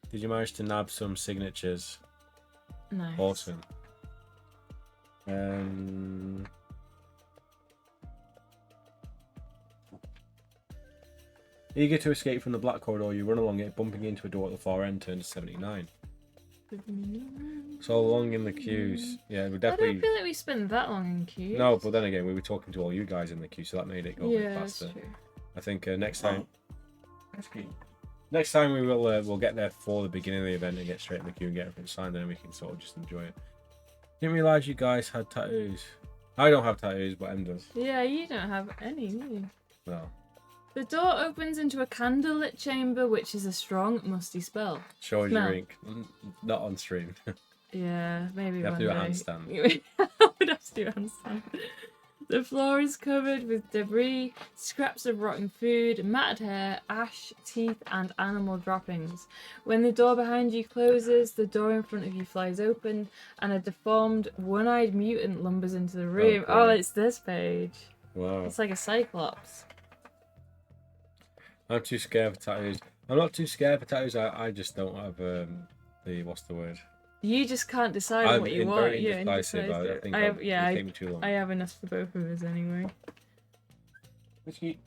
Did you manage to nab some signatures? Nice. Awesome. Eager to escape from the black corridor, you run along it, bumping into a door at the far end, turn to 79. So long in the queues. Yeah, we definitely... I don't feel like we spent that long in queues. No, but then again, we were talking to all you guys in the queue, so that made it go a bit faster. That's true. I think next time... Next time we will we'll get there for the beginning of the event and get straight in the queue and get everything signed, and then we can sort of just enjoy it. Didn't realise you guys had tattoos. I don't have tattoos, but Em does. Yeah, you don't have any, do you? No. The door opens into a candlelit chamber, which is a strong, musty spell. Show us Smell. your ink. Not on stream. Yeah, maybe You have one to do a day. handstand. I would have to do a handstand. The floor is covered with debris, scraps of rotten food, matted hair, ash, teeth, and animal droppings. When the door behind you closes, the door in front of you flies open, and a deformed, one-eyed mutant lumbers into the room. Oh, great. it's this page. Wow. It's like a cyclops. I'm too scared for tattoos. I'm not too scared for tattoos. I just don't have what's the word? You just can't decide I'm what you want. very You're indecisive. I indecisive. think I have, yeah, it'll take me too long. I have enough for both of us anyway. Whiskey.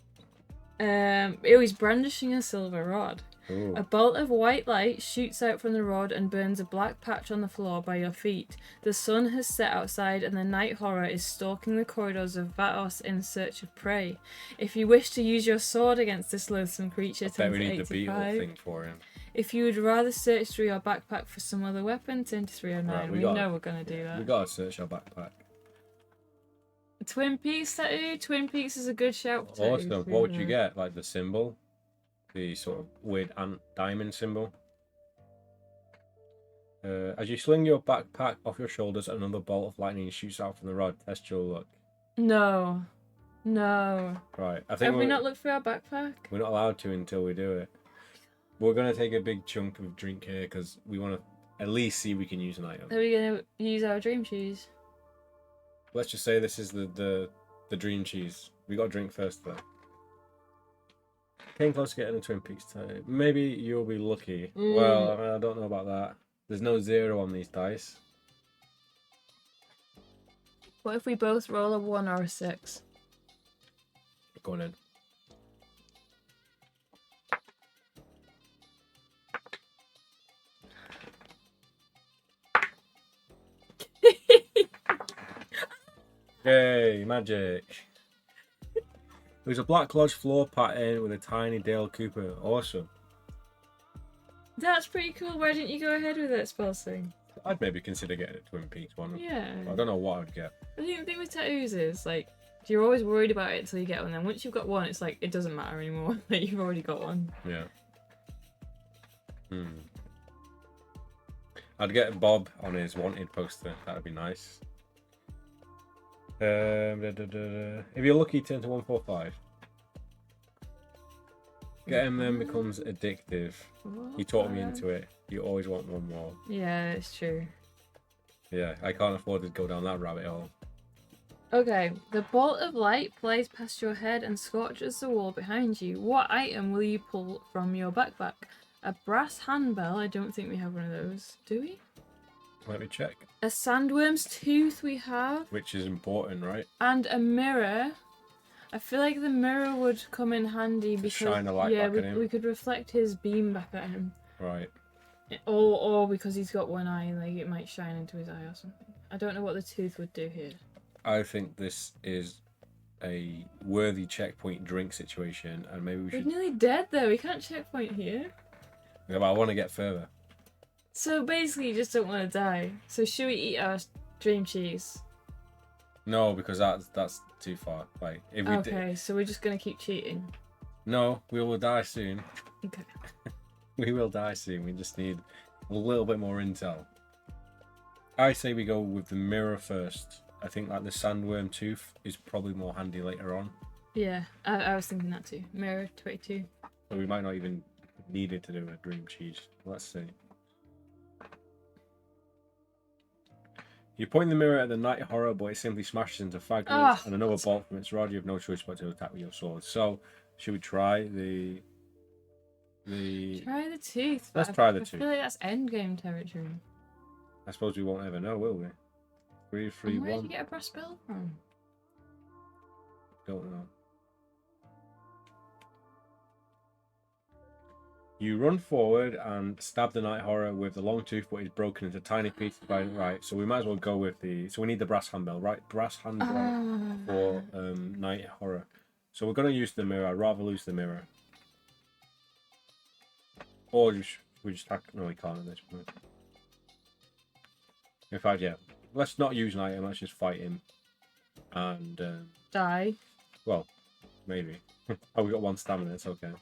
He's brandishing a silver rod. Ooh. A bolt of white light shoots out from the rod and burns a black patch on the floor by your feet. The sun has set outside and the night horror is stalking the corridors of Vatos in search of prey. If you wish to use your sword against this loathsome creature, I bet turn we to need the beetle 85. thing for him. If you would rather search through your backpack for some other weapon, turn to 309. Right, we know we're going to do that. We gotta search our backpack. Twin Peaks tattoo? Twin Peaks is a good shout for tattoos. Awesome. What would you get? Like the symbol? The sort of weird ant diamond symbol? As you sling your backpack off your shoulders, another bolt of lightning shoots out from the rod. Test your luck. No. No. Right. I think Have we not looked through our backpack? We're not allowed to until we do it. We're going to take a big chunk of drink here because we want to at least see we can use an item. Are we going to use our dream cheese? Let's just say this is the dream cheese. We got to drink first though. Came close to getting a Twin Peaks tattoo. Maybe you'll be lucky. Well, I mean, I don't know about that. There's no 0 on these dice. What if we both roll a 1 or a 6? Go on in. Yay, magic. There's a black lodge floor pattern with a tiny Dale Cooper. Awesome. That's pretty cool. Why didn't you go ahead with it, Spelsing? I'd maybe consider getting a Twin Peaks one. Yeah. I don't know what I'd get. I think the thing with tattoos is, like, you're always worried about it until you get one. Then once you've got one, it's like, it doesn't matter anymore. Like, you've already got one. Yeah. I'd get Bob on his wanted poster. That'd be nice. If you're lucky, turn to 145. Getting them becomes addictive. You taught me into it. You always want one more. Yeah, it's true. Yeah, I can't afford to go down that rabbit hole. Okay, the bolt of light flies past your head and scorches the wall behind you. What item will you pull from your backpack? A brass handbell? I don't think we have one of those. Do we? Let me check. A sandworm's tooth we have. Which is important, right? And a mirror. I feel like the mirror would come in handy because shine a light back at him. we could reflect his beam back at him. Right. Or because he's got one eye, like it might shine into his eye or something. I don't know what the tooth would do here. I think this is a worthy checkpoint drink situation, and maybe we should. We're nearly dead though. We can't checkpoint here. Yeah, but I want to get further. So basically, you just don't want to die. So should we eat our dream cheese? No, because that's too far. Like if we Okay, so we're just gonna keep cheating. No, we will die soon. Okay. We will die soon. We just need a little bit more intel. I say we go with the mirror first. I think like the sandworm tooth is probably more handy later on. Yeah, I was thinking that too. Mirror 22. So we might not even need it to do a dream cheese. Let's see. You point the mirror at the night horror, but it simply smashes into fragments and another bolt from its rod. You have no choice but to attack with your sword. So, should we try the... Try the tooth. Let's try the I tooth. feel like that's endgame territory. I suppose we won't ever know, will we? 3, 3, Where 1. did you get a brass bell from? Don't know. You run forward and stab the night horror with the long tooth, but it's broken into tiny pieces by right. So we might as well go with the. So we need the brass handbell, right? Brass handbell for night horror. So we're gonna use the mirror. I'd rather lose the mirror. Or we just hack. No, we can't at this point. In fact, yeah. Let's not use an item. Let's just fight him. And Die. well, maybe. Oh, we got 1 stamina. It's okay.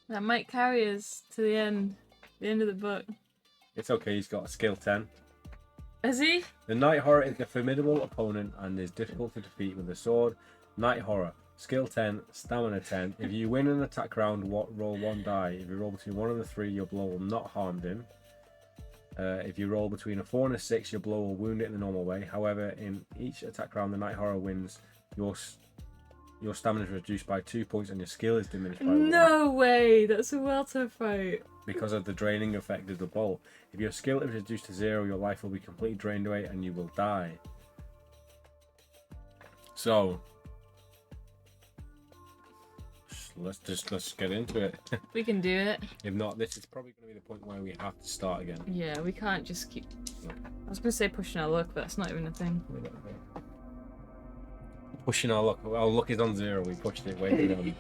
That might carry us to the end of the book. It's okay. He's got a skill 10. Is he? The Night Horror is a formidable opponent and is difficult to defeat with a sword. Night Horror, skill 10, stamina 10. If you win an attack round, roll 1 die. If you roll between 1 and a 3, your blow will not harm him. If you roll between a 4 and a 6, your blow will wound it in the normal way. However, in each attack round, the Night Horror wins. your stamina is reduced by 2 points and your skill is diminished by 1. No way! That's a well-timed fight. Because of the draining effect of the bolt. If your skill is reduced to 0, your life will be completely drained away and you will die. So, let's get into it. We can do it. If not, this is probably going to be the point where we have to start again. Yeah, we can't just keep... I was going to say pushing our luck, but that's not even a thing. Pushing our luck. Our luck is on 0. We pushed it way down.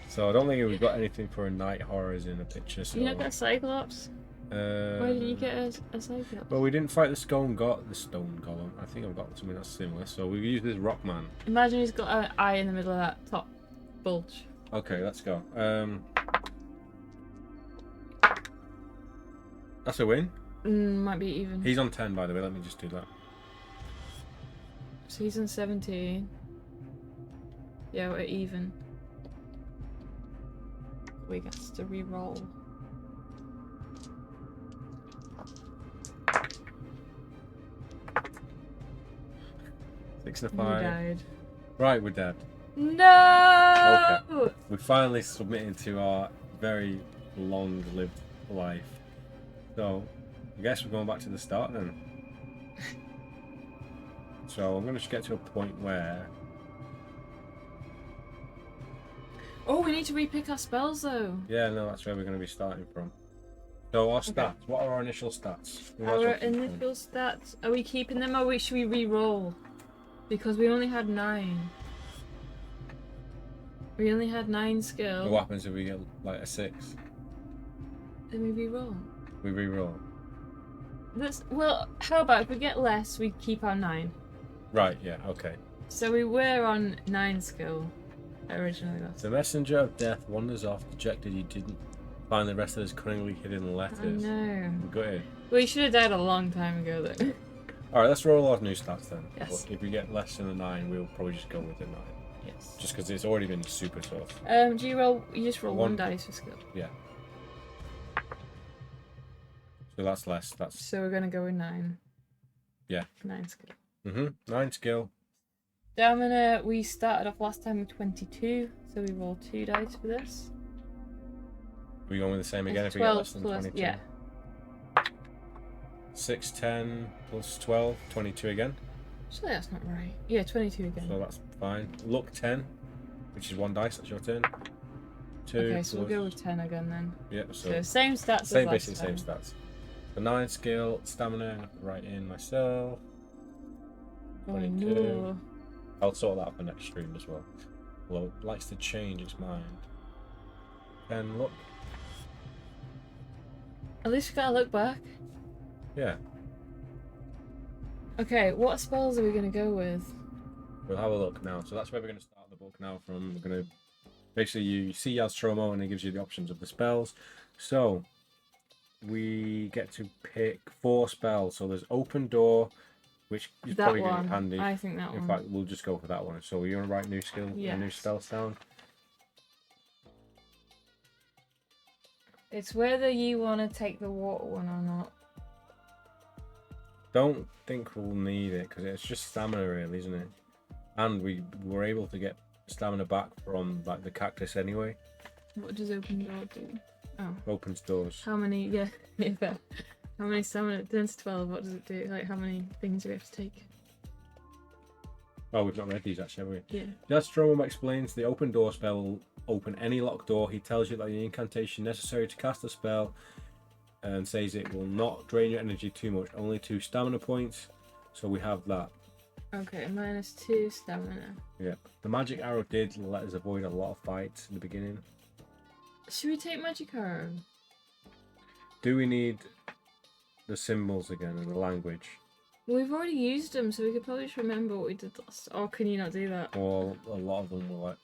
So I don't think we've got anything for a night horrors in a picture. So. You not got a Cyclops? Why didn't you get a Cyclops? Well, we didn't fight the stone golem. I think I've got something that's similar. So we've used this rock man. Imagine he's got an eye in the middle of that top bulge. Okay, let's go. That's a win. Might be even. He's on 10, by the way. Let me just do that. So he's on 17. Yeah, we're even. We got to re-roll. Six and a We 5. died. Right, we're dead. No! Okay. We finally submitted to our very long-lived life. So, I guess we're going back to the start then. So I'm going to just get to a point where... Oh, we need to re-pick our spells though. Yeah, no, that's where we're going to be starting from. So our stats, Okay. what are our initial stats? We might as Our well keep them. initial stats, are we keeping them or should we re-roll? Because we only had 9. We only had 9 skill. What happens if we get like a 6? Then we re-roll. We re-roll. Well, how about if we get less, we keep our 9. Right, yeah, okay. So we were on 9 skill originally. The messenger of death wanders off, dejected you didn't find the rest of his cunningly hidden I letters. know. Got it. Well, you should have died a long time ago though. Alright, let's roll our new stats then. Yes. If we get less than a 9, we'll probably just go with a 9. Yes. Just because it's already been super tough. Do you roll? You just roll one One. dice for skill. Yeah. So that's less. That's So we're gonna go with 9. Yeah. 9 skill. 9 skill. Stamina. We started off last time with 22, so we roll 2 dice for this. Are we going with the same again It's if we get 12 less than plus, 22? yeah. 6, 10 plus 12, 22 again. Actually, that's not right. Yeah, 22 again. So that's fine. Luck 10, which is 1 dice. That's your turn. 2. Okay, so plus, we'll go with 10 again then. Yeah, So same stats same, as last basically time. same stats. So 9 skill, stamina, I have to write in myself. Oh 22. no. I'll sort that out for next stream as well. Although it likes to change its mind. 10 luck. At least we gotta look back. Yeah, Okay, what spells are we gonna go with? we'll have a look now. So that's where we're going to start the book now from. We're going to basically, you see Yaztromo and it gives you the options of the spells. So we get to pick 4 spells. So there's Open Door, which is That probably going to one. be handy. I think that In one. fact, we'll just go for that one. So you want to write new skill, Yes. new spells down? It's whether you want to take the water one or not. Don't think we'll need it because it's just stamina, really, isn't it? And we were able to get stamina back from like the cactus anyway. What does open door do? Oh. Opens doors. How many? Yeah, yeah. Fair. How many stamina? It turns to 12. What does it do? Like, how many things do we have to take? Oh, we've not read these actually, have we? Yeah. Yaztromo explains the open door spell will open any locked door. He tells you that the incantation necessary to cast the spell and says it will not drain your energy too much, only 2 stamina points. So we have that. Okay, -2 stamina. Yeah. The magic arrow did let us avoid a lot of fights in the beginning. Should we take magic arrow? Do we need the symbols again and the language? Well, we've already used them, so we could probably just remember what we did last. Or can you not do that? Or a lot of them were like...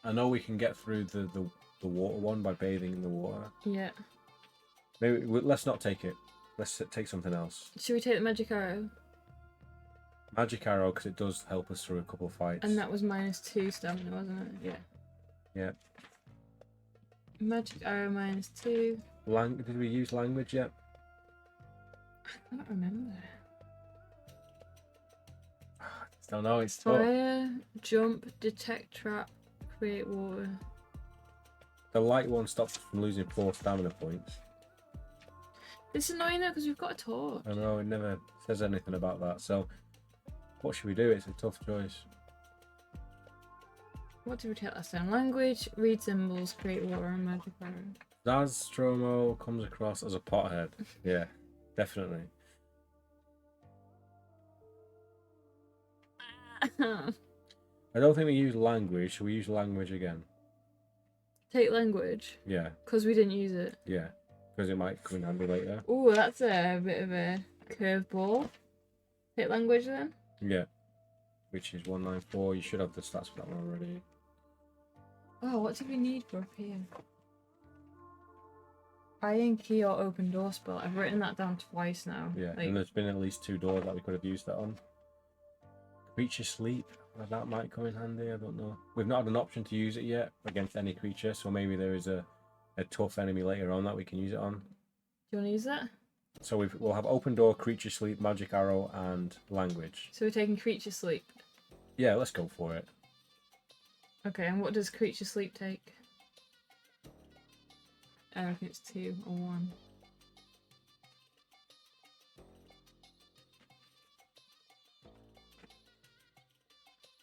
I know we can get through the water one by bathing in the water. Yeah. Maybe let's not take it. Let's take something else. Should we take the magic arrow? Magic arrow, because it does help us through a couple of fights. And that was -2 stamina, wasn't it? Yeah. Yeah. Magic arrow -2. Did we use language yet? I can't remember. Don't know. It's tough. Fire, jump, detect trap, Create water. The light one stops us from losing 4 stamina points. It's annoying though because we've got a torch. I know, it never says anything about that. So, what should we do? It's a tough choice. What did we take last time? Language, read symbols, create water, and magic arrow. Zastromo comes across as a pothead. Yeah, definitely. I don't think we use language. Should we use language again? Take language? Yeah. Because we didn't use it. Yeah. Because it might come in handy later. Oh, that's a bit of a curveball. Take language then? Yeah. Which is 194. You should have the stats for that one already. Oh, what do we need for up here? Iron key or open door spell. I've written that down twice now. Yeah, and there's been at least 2 doors that we could have used that on. Creature sleep. That might come in handy, I don't know. We've not had an option to use it yet against any creature, so maybe there is a tough enemy later on that we can use it on. Do you want to use that? So we'll have open door, creature sleep, magic arrow, and language. So we're taking creature sleep. Yeah, let's go for it. Okay, and what does creature sleep take? I reckon it's 2 or 1.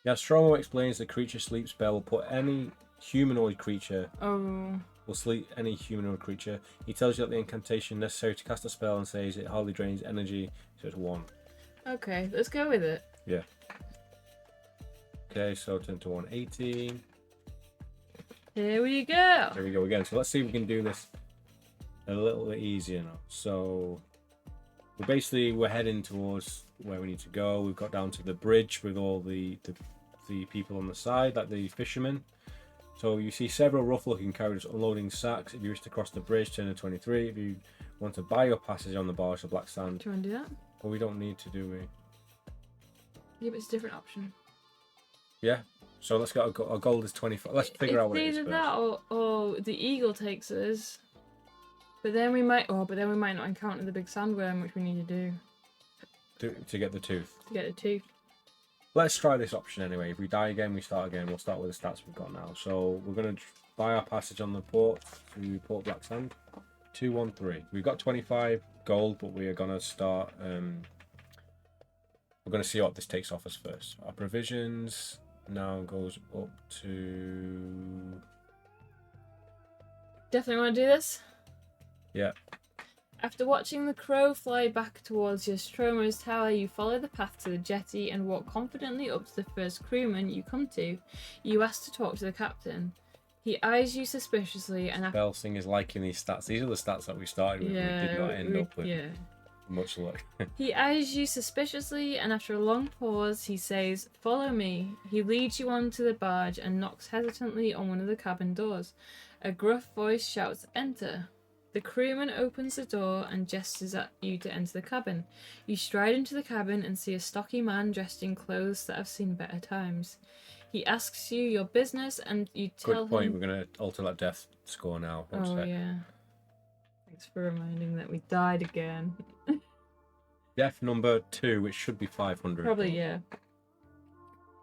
Yeah, Stromo explains the creature sleep spell will put any humanoid creature. Oh. Will sleep any humanoid creature. He tells you that the incantation necessary to cast a spell and says it hardly drains energy, so it's 1. Okay, let's go with it. Yeah. Okay, so turn to 180. Here we go. There we go again. So let's see if we can do this a little bit easier now. So we're heading towards where we need to go. We've got down to the bridge with all the people on the side, like the fishermen. So you see several rough-looking characters unloading sacks. If you wish to cross the bridge, turn to 23. If you want to buy your passage on the barge of black sand. Do you want to do that? Well, we don't need to, do we? Yeah, but it's a different option. Yeah. So let's go. Our gold is 25. Let's figure out what it is Either first. that or the eagle takes us. But then we might not encounter the big sandworm, which we need to do. To get the tooth. To get the tooth. Let's try this option anyway. If we die again, we start again. We'll start with the stats we've got now. So we're going to buy our passage on the port to Port Black Sand. 213. We've got 25 gold, but we are going to start. We're going to see what this takes off us first. Our provisions now goes up to. Definitely want to do this? Yeah. After watching the crow fly back towards Nostromo's tower, you follow the path to the jetty and walk confidently up to the first crewman you come to. You ask to talk to the captain. He eyes you suspiciously and after... Belsing is liking these stats. These are the stats that we started with. Yeah, we did not end up with yeah. much luck. He eyes you suspiciously and after a long pause he says, "Follow me." He leads you onto the barge and knocks hesitantly on one of the cabin doors. A gruff voice shouts, "Enter." The crewman opens the door and gestures at you to enter the cabin. You stride into the cabin and see a stocky man dressed in clothes that have seen better times. He asks you your business and you tell Good point. him... We're going to alter that death score now. One Oh sec. yeah. Thanks for reminding that we died again. Death number 2, which should be 500. Probably, yeah.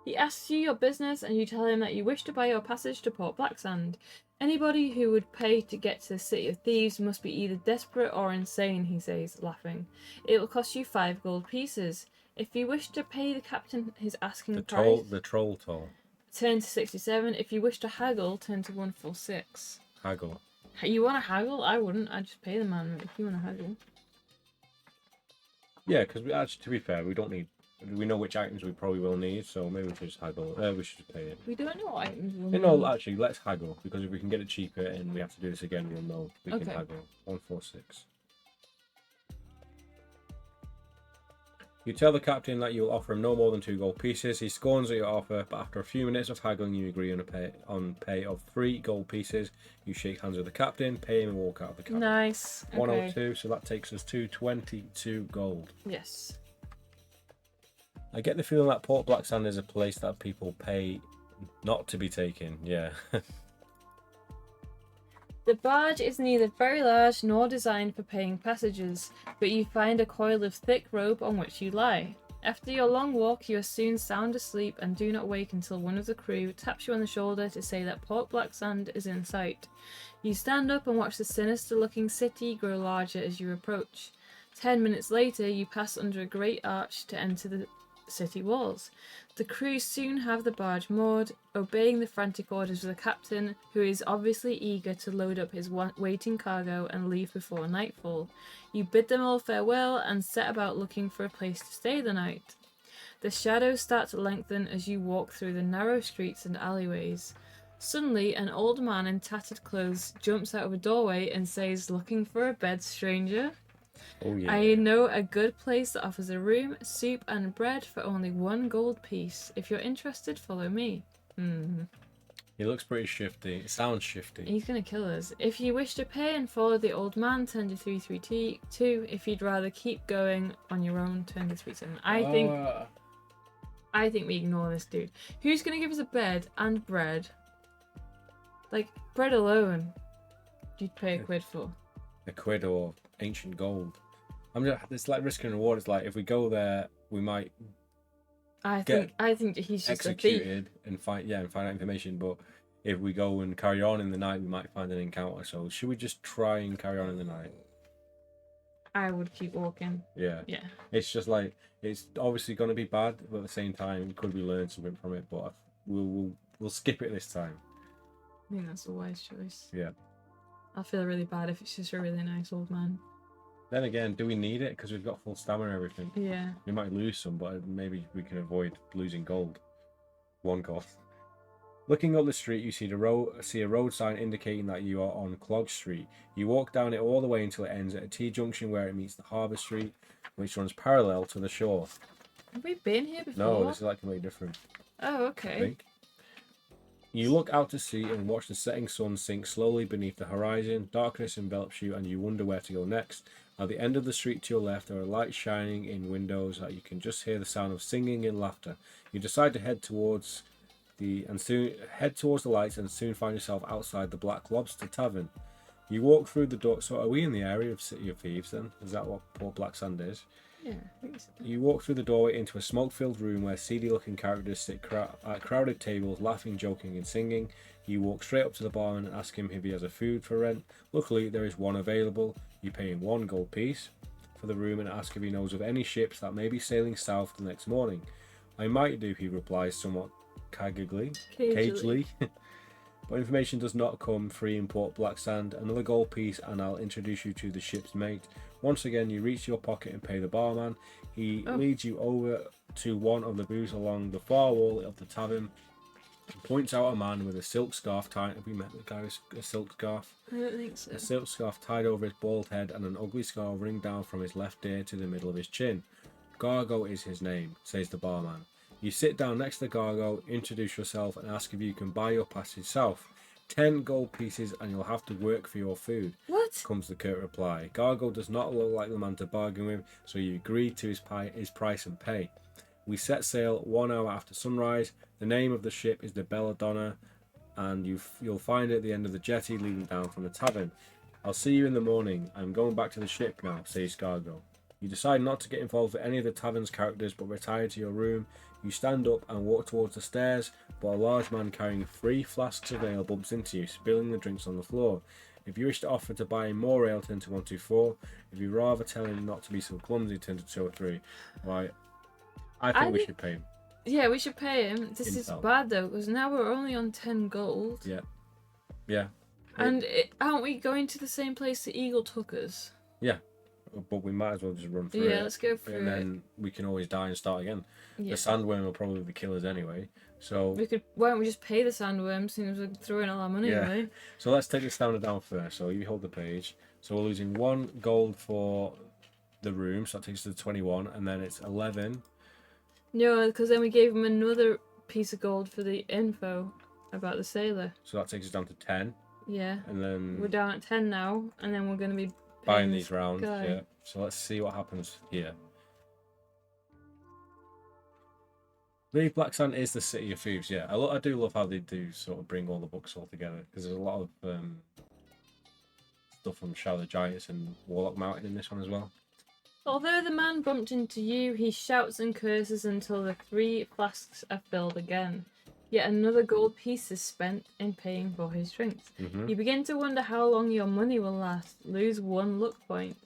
He asks you your business and you tell him that you wish to buy your passage to Port Blacksand. Anybody who would pay to get to the City of Thieves must be either desperate or insane, he says, laughing. It will cost you 5 gold pieces. If you wish to pay the captain his asking price... The troll toll. Turn to 67. If you wish to haggle, turn to 146. Haggle. You want to haggle? I wouldn't. I'd just pay the man if you want to haggle. Yeah, because actually, to be fair, we don't need... We know which items we probably will need, so maybe we should just haggle. We should just pay it. We don't know what items we'll No, need. actually, let's haggle, because if we can get it cheaper and we have to do this again, we'll know we can Okay. haggle. 146. You tell the captain that you'll offer him no more than 2 gold pieces. He scorns at your offer, but after a few minutes of haggling, you agree on pay of 3 gold pieces. You shake hands with the captain, pay him, and walk out of the cabin. Nice. Okay. 102, so that takes us to 22 gold. Yes. I get the feeling that Port Blacksand is a place that people pay not to be taken. Yeah. The barge is neither very large nor designed for paying passengers, but you find a coil of thick rope on which you lie. After your long walk, you are soon sound asleep and do not wake until one of the crew taps you on the shoulder to say that Port Black Sand is in sight. You stand up and watch the sinister-looking city grow larger as you approach. 10 minutes later, you pass under a great arch to enter the city walls. The crew soon have the barge moored, obeying the frantic orders of the captain, who is obviously eager to load up his waiting cargo and leave before nightfall. You bid them all farewell and set about looking for a place to stay the night. The shadows start to lengthen as you walk through the narrow streets and alleyways. Suddenly, an old man in tattered clothes jumps out of a doorway and says, "Looking for a bed, stranger?" Oh yeah. I know a good place that offers a room, soup, and bread for only 1 gold piece. If you're interested, follow me. He looks pretty shifty. It sounds shifty. He's gonna kill us. If you wish to pay and follow the old man, turn to 332. If you'd rather keep going on your own, turn to 37. I think we ignore this dude. Who's gonna give us a bed and bread? Like, bread alone, you'd pay a quid for. A quid or ancient gold. It's like risk and reward. It's like if we go there, we might I think he's just a thief. executed and find out information. But if we go and carry on in the night, we might find an encounter. So should we just try and carry on in the night? I would keep walking. Yeah. Yeah. It's just like it's obviously going to be bad, but at the same time, could we learn something from it? But we'll skip it this time. I think that's a wise choice. Yeah. I'll feel really bad if it's just a really nice old man. Then again, do we need it? Because we've got full stamina and everything. Yeah. We might lose some, but maybe we can avoid losing gold. 1 gold. Looking up the street, you see a road sign indicating that you are on Clog Street. You walk down it all the way until it ends at a T-junction where it meets the Harbour Street, which runs parallel to the shore. Have we been here before? No, this is like completely different. Oh, I okay. think. You look out to sea and watch the setting sun sink slowly beneath the horizon. Darkness envelops you and you wonder where to go next. At the end of the street to your left, there are lights shining in windows that you can just hear the sound of singing and laughter. You decide to head towards the lights and soon find yourself outside the Black Lobster Tavern. You walk through the door. So are we in the area of City of Thieves then? Is that what Port Black Sand is? Yeah, I think so. You walk through the doorway into a smoke-filled room where seedy-looking characters sit at crowded tables, laughing, joking, and singing. You walk straight up to the barman and ask him if he has a food for rent. Luckily, there is one available. You pay him 1 gold piece for the room and ask if he knows of any ships that may be sailing south the next morning. "I might do," he replies somewhat cagily. But information does not come free in Port Black Sand. Another gold piece and I'll introduce you to the ship's mate. Once again, you reach your pocket and pay the barman. He leads you over to one of the booths along the far wall of the tavern. He points out a man with a silk scarf tied. Have we met the guy with a silk scarf? I don't think so. A silk scarf tied over his bald head and an ugly scar running down from his left ear to the middle of his chin. "Gargo is his name," says the barman. You sit down next to Gargo, introduce yourself, and ask if you can buy your passage south. 10 gold pieces and you'll have to work for your food. What? Comes the curt reply. Gargo does not look like the man to bargain with, so you agree to his price and pay. We set sail 1 hour after sunrise. The name of the ship is the Belladonna, and you'll find it at the end of the jetty leading down from the tavern. "I'll see you in the morning. I'm going back to the ship now," says Gargo. You decide not to get involved with any of the tavern's characters, but retire to your room. You stand up and walk towards the stairs, but a large man carrying 3 flasks of ale bumps into you, spilling the drinks on the floor. If you wish to offer to buy him more ale, turn to 124. If you rather tell him not to be so clumsy, turn to 203. Right. I think we should pay him. Yeah, we should pay him. This is bad though, because now we're only on 10 gold. Yeah. Yeah. And aren't we going to the same place the eagle took us? Yeah. But we might as well just run through it. Yeah, let's go through it. And then we can always die and start again. Yeah. The sandworm will probably be killers anyway. So why don't we just pay the sandworm since we're throwing all our money away? So let's take the standard down first. So you hold the page. So we're losing 1 gold for the room, so that takes us to 21, and then it's 11. No, because then we gave him another piece of gold for the info about the sailor. So that takes us down to 10. Yeah. And then we're down at 10 now, and then we're going to be buying these rounds. Yeah. So let's see what happens here. Leave Black Sand is the City of Thieves. Yeah, I do love how they do sort of bring all the books all together, because there's a lot of stuff from Shadow of the Giants and Warlock Mountain in this one as well. Although the man bumped into you, he shouts and curses until the 3 flasks are filled again. Yet another gold piece is spent in paying for his drinks. You begin to wonder how long your money will last. Lose 1 luck point.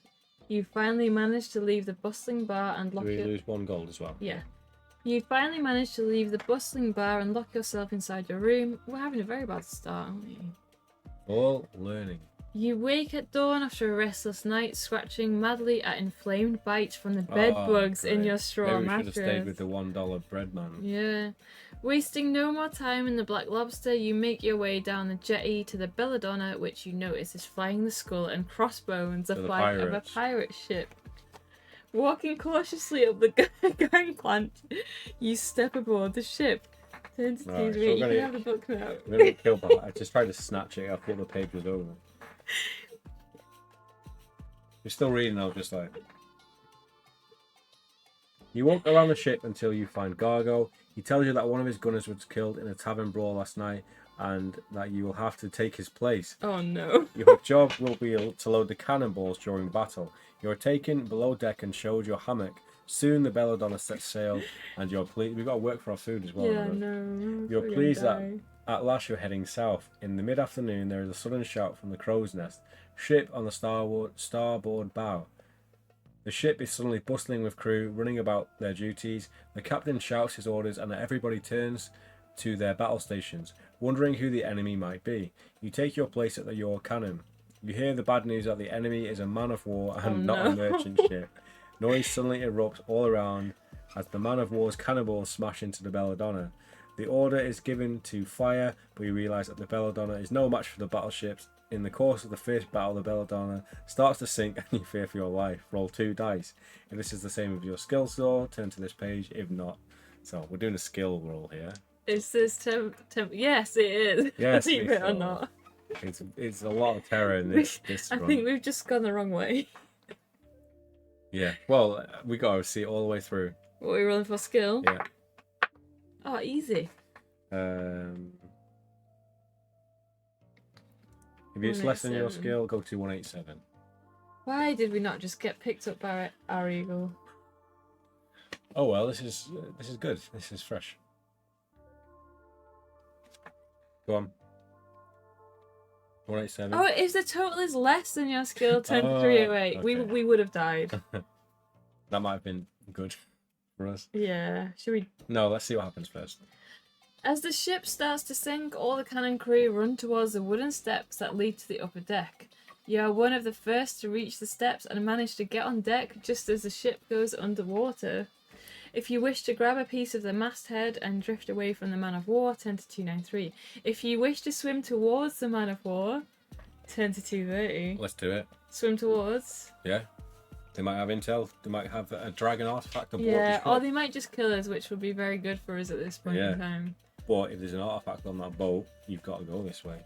You finally manage to leave the bustling bar and lock Do we lose 1 gold as well? Yeah. You finally manage to leave the bustling bar and lock yourself inside your room. We're having a very bad start, aren't we? All learning. You wake at dawn after a restless night, scratching madly at inflamed bites from the bed bugs in your straw Maybe we mattress. should have stayed with the $1 bread man. Yeah. Wasting no more time in the Black Lobster, you make your way down the jetty to the Belladonna, which you notice is flying the skull and crossbones of a pirate ship. Walking cautiously up the gangplank, you step aboard the ship. Turn to Right, so you can have the book now. I'm gonna get killed by I just tried to snatch it. I thought the page was over. You're still reading. I was just like, you walk around the ship until you find Gargo. He tells you that one of his gunners was killed in a tavern brawl last night, and that you will have to take his place. Oh no! Your job will be to load the cannonballs during battle. You are taken below deck and showed your hammock. Soon the Belladonna sets sail, and you're pleased. We've got to work for our food as well. Yeah, no. You're pleased that at last you're heading south. In the mid-afternoon, there is a sudden shout from the crow's nest. Ship on the starboard bow. The ship is suddenly bustling with crew, running about their duties. The captain shouts his orders, and everybody turns to their battle stations, wondering who the enemy might be. You take your place at your cannon. You hear the bad news that the enemy is a man of war and not a merchant ship. Noise suddenly erupts all around as the man of war's cannonballs smash into the Belladonna. The order is given to fire, but you realise that the Belladonna is no match for the battleships. In the course of the first battle, the Belladonna starts to sink and you fear for your life. Roll 2 dice. If this is the same with your skill score, turn to this page. If not, so we're doing a skill roll here. Is this Yes, it is. Yes, believe it or not. It's a lot of terror in this I run. think we've just gone the wrong way. Yeah, well, we got to see it all the way through. What are we rolling for skill? Yeah. Oh, easy. If it's less than your skill, go to 187. Why did we not just get picked up by our eagle? Oh well, this is good. This is fresh. Go on. 187. Oh, if the total is less than your skill, turn to 308. Okay. We would have died. That might have been good for us. Yeah. Should we? No, let's see what happens first. As the ship starts to sink, all the cannon crew run towards the wooden steps that lead to the upper deck. You are one of the first to reach the steps and manage to get on deck just as the ship goes underwater. If you wish to grab a piece of the masthead and drift away from the man of war, turn to 293. If you wish to swim towards the man of war, turn to 230. Let's do it. Swim towards. Yeah. They might have intel. They might have a dragon artifact aboard. Yeah, or they might just kill us, which would be very good for us at this point in time. But if there's an artifact on that boat, you've got to go this way.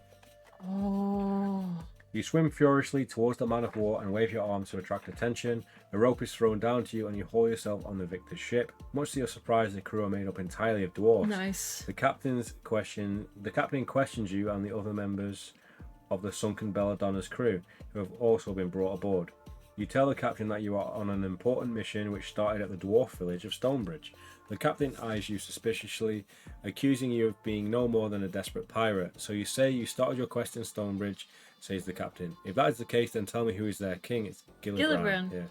Oh. You swim furiously towards the man of war and wave your arms to attract attention. A rope is thrown down to you and you haul yourself on the victor's ship. Much to your surprise, the crew are made up entirely of dwarfs. Nice. The captain questions you and the other members of the sunken Belladonna's crew, who have also been brought aboard. You tell the captain that you are on an important mission which started at the dwarf village of Stonebridge. The captain eyes you suspiciously, accusing you of being no more than a desperate pirate. So you say you started your quest in Stonebridge, says the captain. If that is the case, then tell me who is their king. It's Gillibrand. Yeah.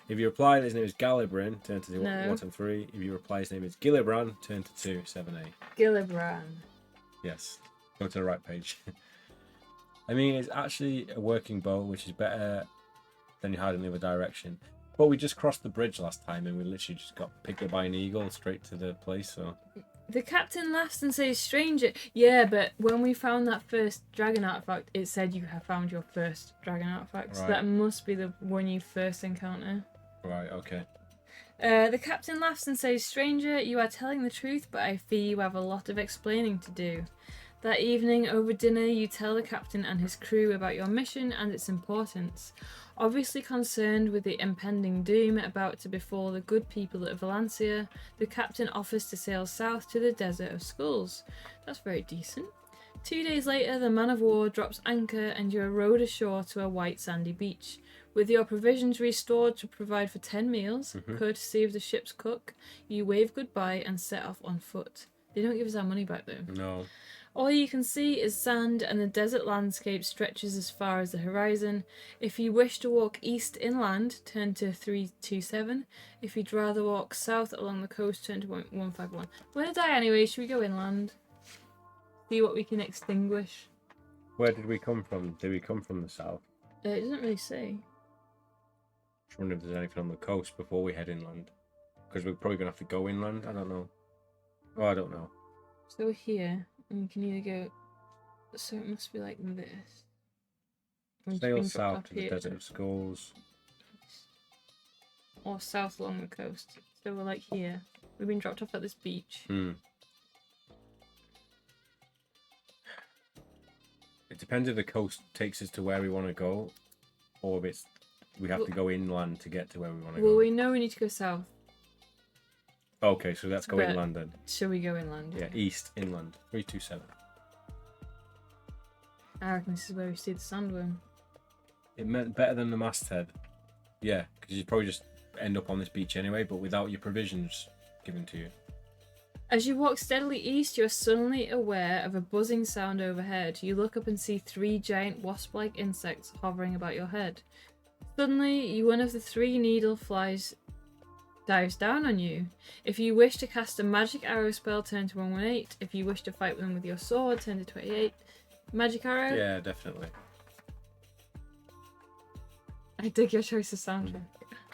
If you reply that his name is Galibrin, turn to 173. If you reply his name is Gillibrand, turn to 278. Gillibrand. Yes. Go to the right page. I mean, it's actually a working boat, which is better than you had in the other direction. But we just crossed the bridge last time and we literally just got picked up by an eagle straight to the place, so... The captain laughs and says, stranger. Yeah, but when we found that first dragon artifact, it said you have found your first dragon artifact. Right. So that must be the one you first encounter. Right, okay. The captain laughs and says, stranger, you are telling the truth, but I fear you have a lot of explaining to do. That evening, over dinner, you tell the captain and his crew about your mission and its importance. Obviously concerned with the impending doom about to befall the good people of Valencia, the captain offers to sail south to the Desert of Skulls. That's very decent. 2 days later, the man of war drops anchor and you are rowed ashore to a white sandy beach. With your provisions restored to provide for 10 meals, courtesy of the ship's cook, you wave goodbye and set off on foot. They don't give us our money back though. No. All you can see is sand and the desert landscape stretches as far as the horizon. If you wish to walk east inland, turn to 327. If you'd rather walk south along the coast, turn to 151. We're gonna die anyway, should we go inland? See what we can extinguish. Where did we come from? Did we come from the south? It doesn't really say. Just wondering if there's anything on the coast before we head inland. Because we're probably going to have to go inland. I don't know. Oh, I don't know. So we're here, and we can either go... So it must be like this. Sail south to the Desert of Skulls. Or south along the coast. So we're like here. We've been dropped off at this beach. It depends if the coast takes us to where we want to go, or if we have to go inland to get to where we want to go. Well, we know we need to go south. Okay, so let's go inland then. Shall we go inland? Yeah, east, inland. 327. I reckon this is where we see the sandworm. It meant better than the masthead. Yeah, because you'd probably just end up on this beach anyway, but without your provisions given to you. As you walk steadily east, you are suddenly aware of a buzzing sound overhead. You look up and see 3 giant wasp-like insects hovering about your head. Suddenly, one of the 3 needle flies dives down on you. If you wish to cast a magic arrow spell, turn to 118. If you wish to fight them with your sword, turn to 28. Magic arrow? Yeah, definitely. I dig your choice of soundtrack.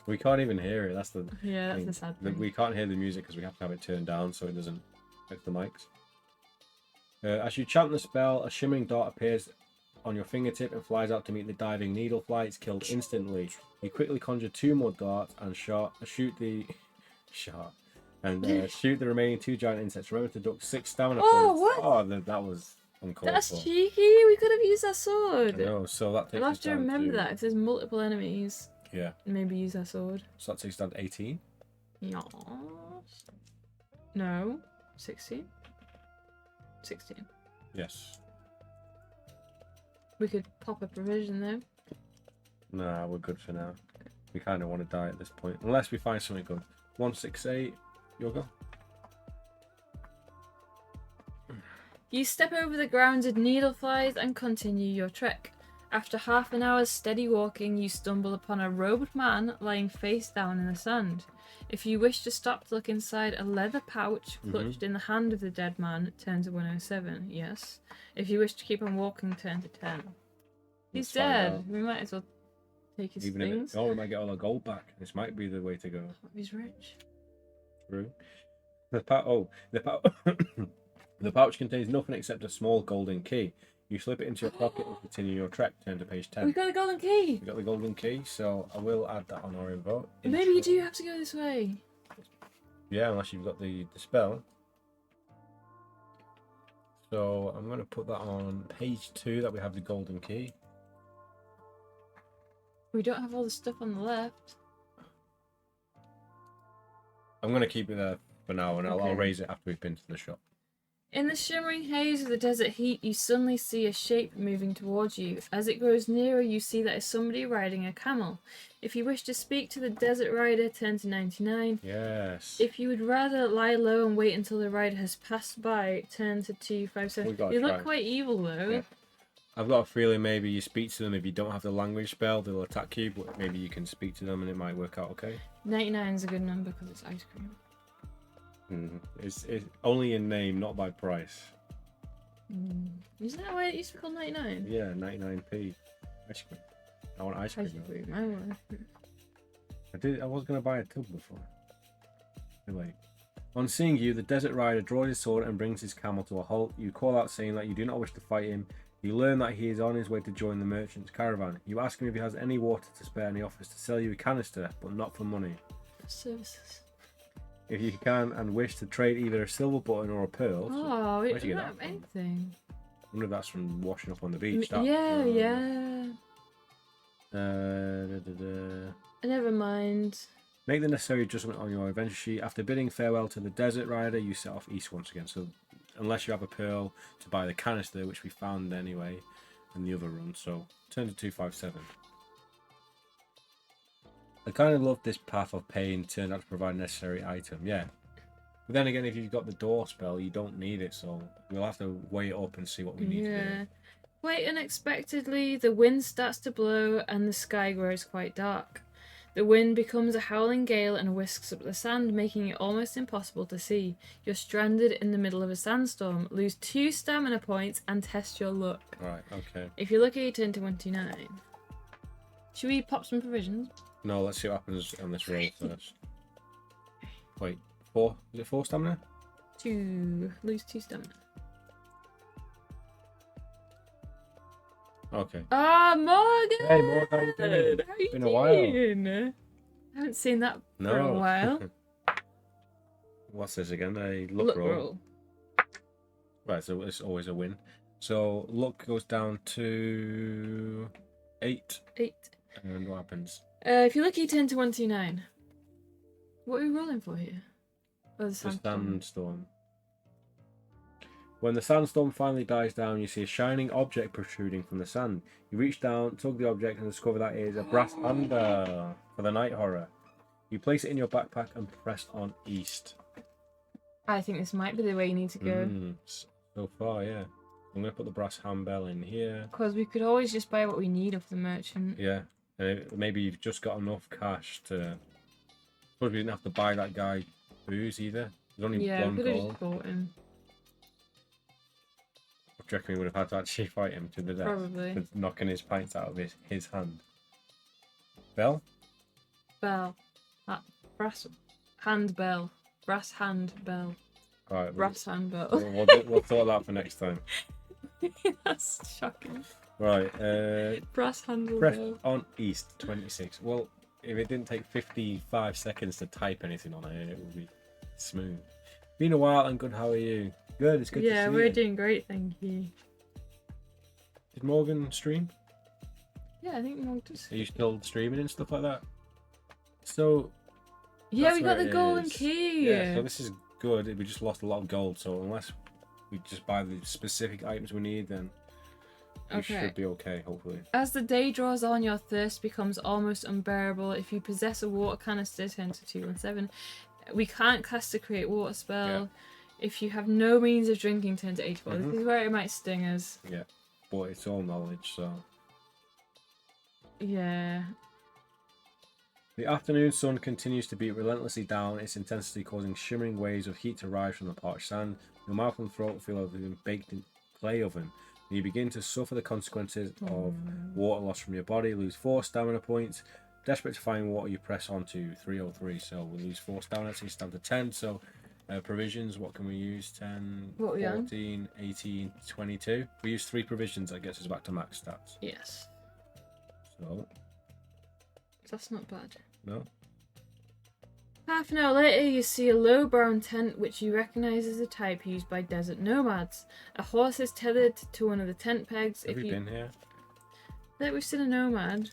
We can't even hear it. That's the the sad thing. We can't hear the music because we have to have it turned down so it doesn't affect the mics. As you chant the spell, a shimmering dart appears on your fingertip and flies out to meet the diving needlefly. It's killed instantly. You quickly conjure 2 more darts and shoot the remaining 2 giant insects. Remember to duck 6 stamina points. What? Oh, that was uncalled for. That's cheeky. We could have used our sword. No, so that takes I'll us have to down remember that if there's multiple enemies. Yeah. Maybe use our sword. So that takes us down to 18. Yes. No. 16. 16. Yes. We could pop a provision though. Nah, we're good for now. We kind of want to die at this point. Unless we find something good. 168, your go. You step over the grounded needleflies and continue your trek. After half an hour's steady walking, you stumble upon a robed man lying face down in the sand. If you wish to stop to look inside a leather pouch clutched in the hand of the dead man, turn to 107, yes. If you wish to keep on walking, turn to 10. He's dead. We might as well take his things. We might get all our gold back. This might be the way to go. He's rich. True. The pouch contains nothing except a small golden key. You slip it into your pocket and continue your trek. Turn to page 10. We got a golden key! We got the golden key, so I will add that on our info. Maybe you do have to go this way. Yeah, unless you've got the spell. So I'm going to put that on page 2 that we have the golden key. We don't have all the stuff on the left. I'm going to keep it there for now, and I'll raise it after we've been to the shop. In the shimmering haze of the desert heat, you suddenly see a shape moving towards you. As it grows nearer, you see that it's somebody riding a camel. If you wish to speak to the desert rider, turn to 99. Yes. If you would rather lie low and wait until the rider has passed by, turn to 257. You look quite evil, though. Yeah. I've got a feeling maybe you speak to them. If you don't have the language spell, they'll attack you, but maybe you can speak to them and it might work out okay. 99 is a good number because it's ice cream. It's only in name, not by price. Isn't that why it used to be called 99? Yeah, 99p. Ice cream. I want ice cream. I want. I was going to buy a tub before. Anyway. On seeing you, the desert rider draws his sword and brings his camel to a halt. You call out saying that you do not wish to fight him. You learn that he is on his way to join the merchant's caravan. You ask him if he has any water to spare and he offers to sell you a canister, but not for money. Services. If you can and wish to trade either a silver button or a pearl. Oh, where'd it you get doesn't that have from? anything. I wonder if that's from washing up on the beach. Yeah. Never mind. Make the necessary adjustment on your adventure sheet. After bidding farewell to the desert rider, you set off east once again. So unless you have a pearl to buy the canister, which we found anyway in the other run. So turn to 257. I kind of love this path of pain turned out to provide a necessary item. Yeah. But then again, if you've got the door spell, you don't need it, so we'll have to weigh it up and see what we need to do. Quite unexpectedly, the wind starts to blow and the sky grows quite dark. The wind becomes a howling gale and whisks up the sand, making it almost impossible to see. You're stranded in the middle of a sandstorm. Lose 2 stamina points and test your luck. Right, okay. If you're lucky, you turn to 29. Should we pop some provisions? No, let's see what happens on this roll first. Wait, 4? Is it 4 stamina? 2. Lose 2 stamina. Okay. Ah, Morgan! Hey, Morgan, how you doing? How you Been a while. doing? I haven't seen that for a while. What's this again? A luck roll. Right, so it's always a win. So luck goes down to 8. 8. And what happens? If you're lucky, you turn to 129. What are we rolling for here? Oh, the sandstorm. When the sandstorm finally dies down, you see a shining object protruding from the sand. You reach down, tug the object, and discover that it is a brass handle for the night horror. You place it in your backpack and press on east. I think this might be the way you need to go. So far, yeah. I'm going to put the brass handbell in here. Because we could always just buy what we need off the merchant. Yeah. Maybe you've just got enough cash to... Suppose we didn't have to buy that guy booze either. There's only one we could have gold. just bought him. Do you reckon we would have had to actually fight him to the death? Probably. For knocking his pints out of his hand. Bell? Bell. Brass hand bell. Brass hand bell. Right, brass hand bell. We'll sort that for next time. That's shocking. Right. Brass handle press bell. on east 26. Well, if it didn't take 55 seconds to type anything on it, it would be smooth. Been a while and good. How are you? Good. It's good to see you. Yeah, we're doing great, thank you. Did Morgan stream? Yeah, I think Morgan does. Are you still streaming and stuff like that? So. Yeah, we got the golden key. Yeah, so this is good. We just lost a lot of gold, so unless we just buy the specific items we need, then we should be okay, hopefully. As the day draws on, your thirst becomes almost unbearable. If you possess a water canister, turn to 217. We can't cast a create water spell. Yeah. If you have no means of drinking, turn to 84. This is where it might sting us. Yeah, but it's all knowledge, so. Yeah. The afternoon sun continues to beat relentlessly down, its intensity causing shimmering waves of heat to rise from the parched sand. Your mouth and throat feel like they've been baked in clay oven. And you begin to suffer the consequences of water loss from your body. Lose 4 stamina points. Desperate to find water, you press on to 303. So we lose 4 stamina, so it's down to 10. So provisions, what can we use? 10, 14, 18, 22. If we use 3 provisions, that gets us back to max stats. Yes. So. That's not bad. No. Half an hour later, you see a low brown tent which you recognise as a type used by desert nomads. A horse is tethered to one of the tent pegs. Have you been here? I think we've seen a nomad.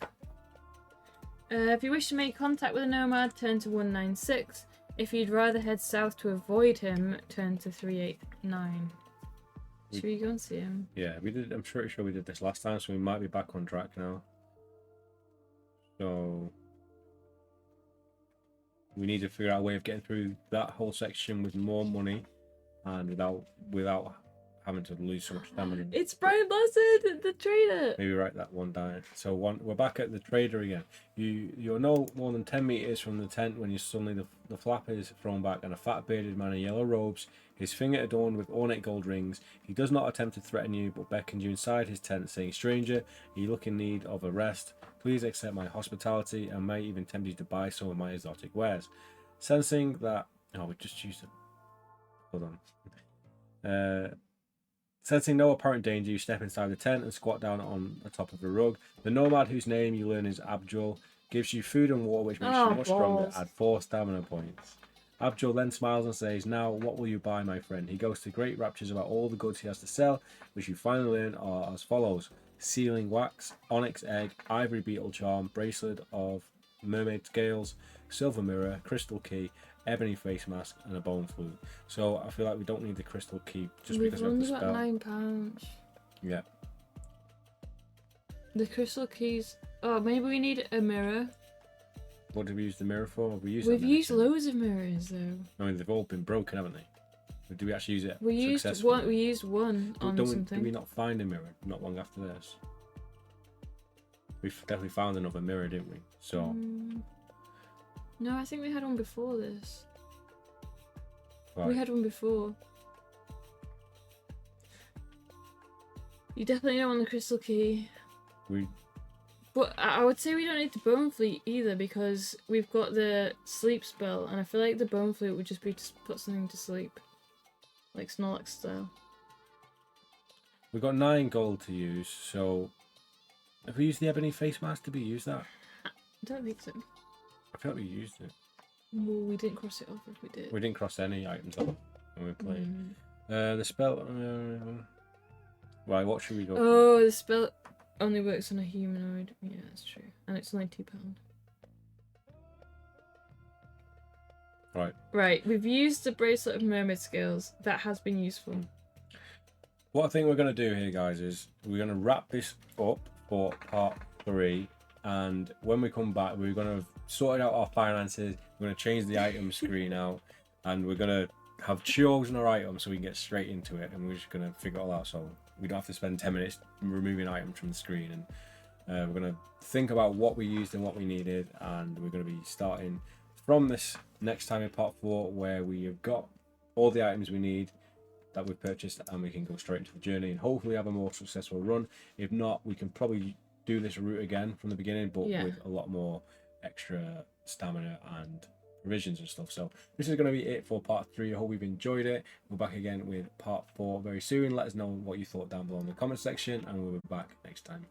If you wish to make contact with a nomad, turn to 196. If you'd rather head south to avoid him, turn to 389. Should we go and see him? Yeah, we did. I'm pretty sure we did this last time, so we might be back on track now. So we need to figure out a way of getting through that whole section with more money and without having to lose so much stamina. It's Brian Blessed, the trader. Maybe write that one down. So we're back at the trader again. You're no more than 10 meters from the tent when you suddenly the flap is thrown back and a fat bearded man in yellow robes, his finger adorned with ornate gold rings. He does not attempt to threaten you, but beckons you inside his tent, saying, "Stranger, you look in need of a rest. Please accept my hospitality and may even tempt you to buy some of my exotic wares." Sensing that... Oh, we just used it. Hold on. Sensing no apparent danger, you step inside the tent and squat down on the top of the rug. The nomad, whose name you learn is Abjul, gives you food and water, which makes you much stronger. Add 4 stamina points. Abjul then smiles and says, "Now, what will you buy, my friend?" He goes to great raptures about all the goods he has to sell, which you finally learn are as follows: sealing wax, onyx egg, ivory beetle charm, bracelet of mermaid scales, silver mirror, crystal key, ebony face mask, and a bone flute. So I feel like we don't need the crystal key just We've because of the only got spell. £9. Yeah. The crystal keys. Oh, maybe we need a mirror. What did we use the mirror for? We've used loads of mirrors though. I mean, they've all been broken, haven't they? Or did we actually use it We used successfully? one. We used one on something. Did we not find a mirror not long after this? We definitely found another mirror, didn't we? So. No, I think we had one before this. Right. We had one before. You definitely don't want the crystal key. But I would say we don't need the bone flute either because we've got the sleep spell, and I feel like the bone flute would just be to put something to sleep, like Snorlax style. We've got 9 gold to use, so have we used the ebony face mask? Did we use that? I don't think so. I feel like we used it. Well, we didn't cross it off if we did. We didn't cross any items off when we played. The spell. Right, what should we go for? Oh, the spell only works on a humanoid. Yeah, that's true. And it's only £2. Right. Right, we've used the bracelet of mermaid scales. That has been useful. What I think we're going to do here, guys, is we're going to wrap this up for part 3. And when we come back, we're going to sort out our finances. We're going to change the item screen out. And we're going to have chosen our items so we can get straight into it. And we're just going to figure it all out so we don't have to spend 10 minutes removing items from the screen. And we're going to think about what we used and what we needed. And we're going to be starting from this next time in part 4, where we have got all the items we need that we've purchased, and we can go straight into the journey and hopefully have a more successful run. If not, we can probably do this route again from the beginning, but with a lot more extra stamina and provisions and stuff. So this is going to be it for part 3. I hope you've enjoyed it. We're back again with part 4 very soon. Let us know what you thought down below in the comment section, and we'll be back next time.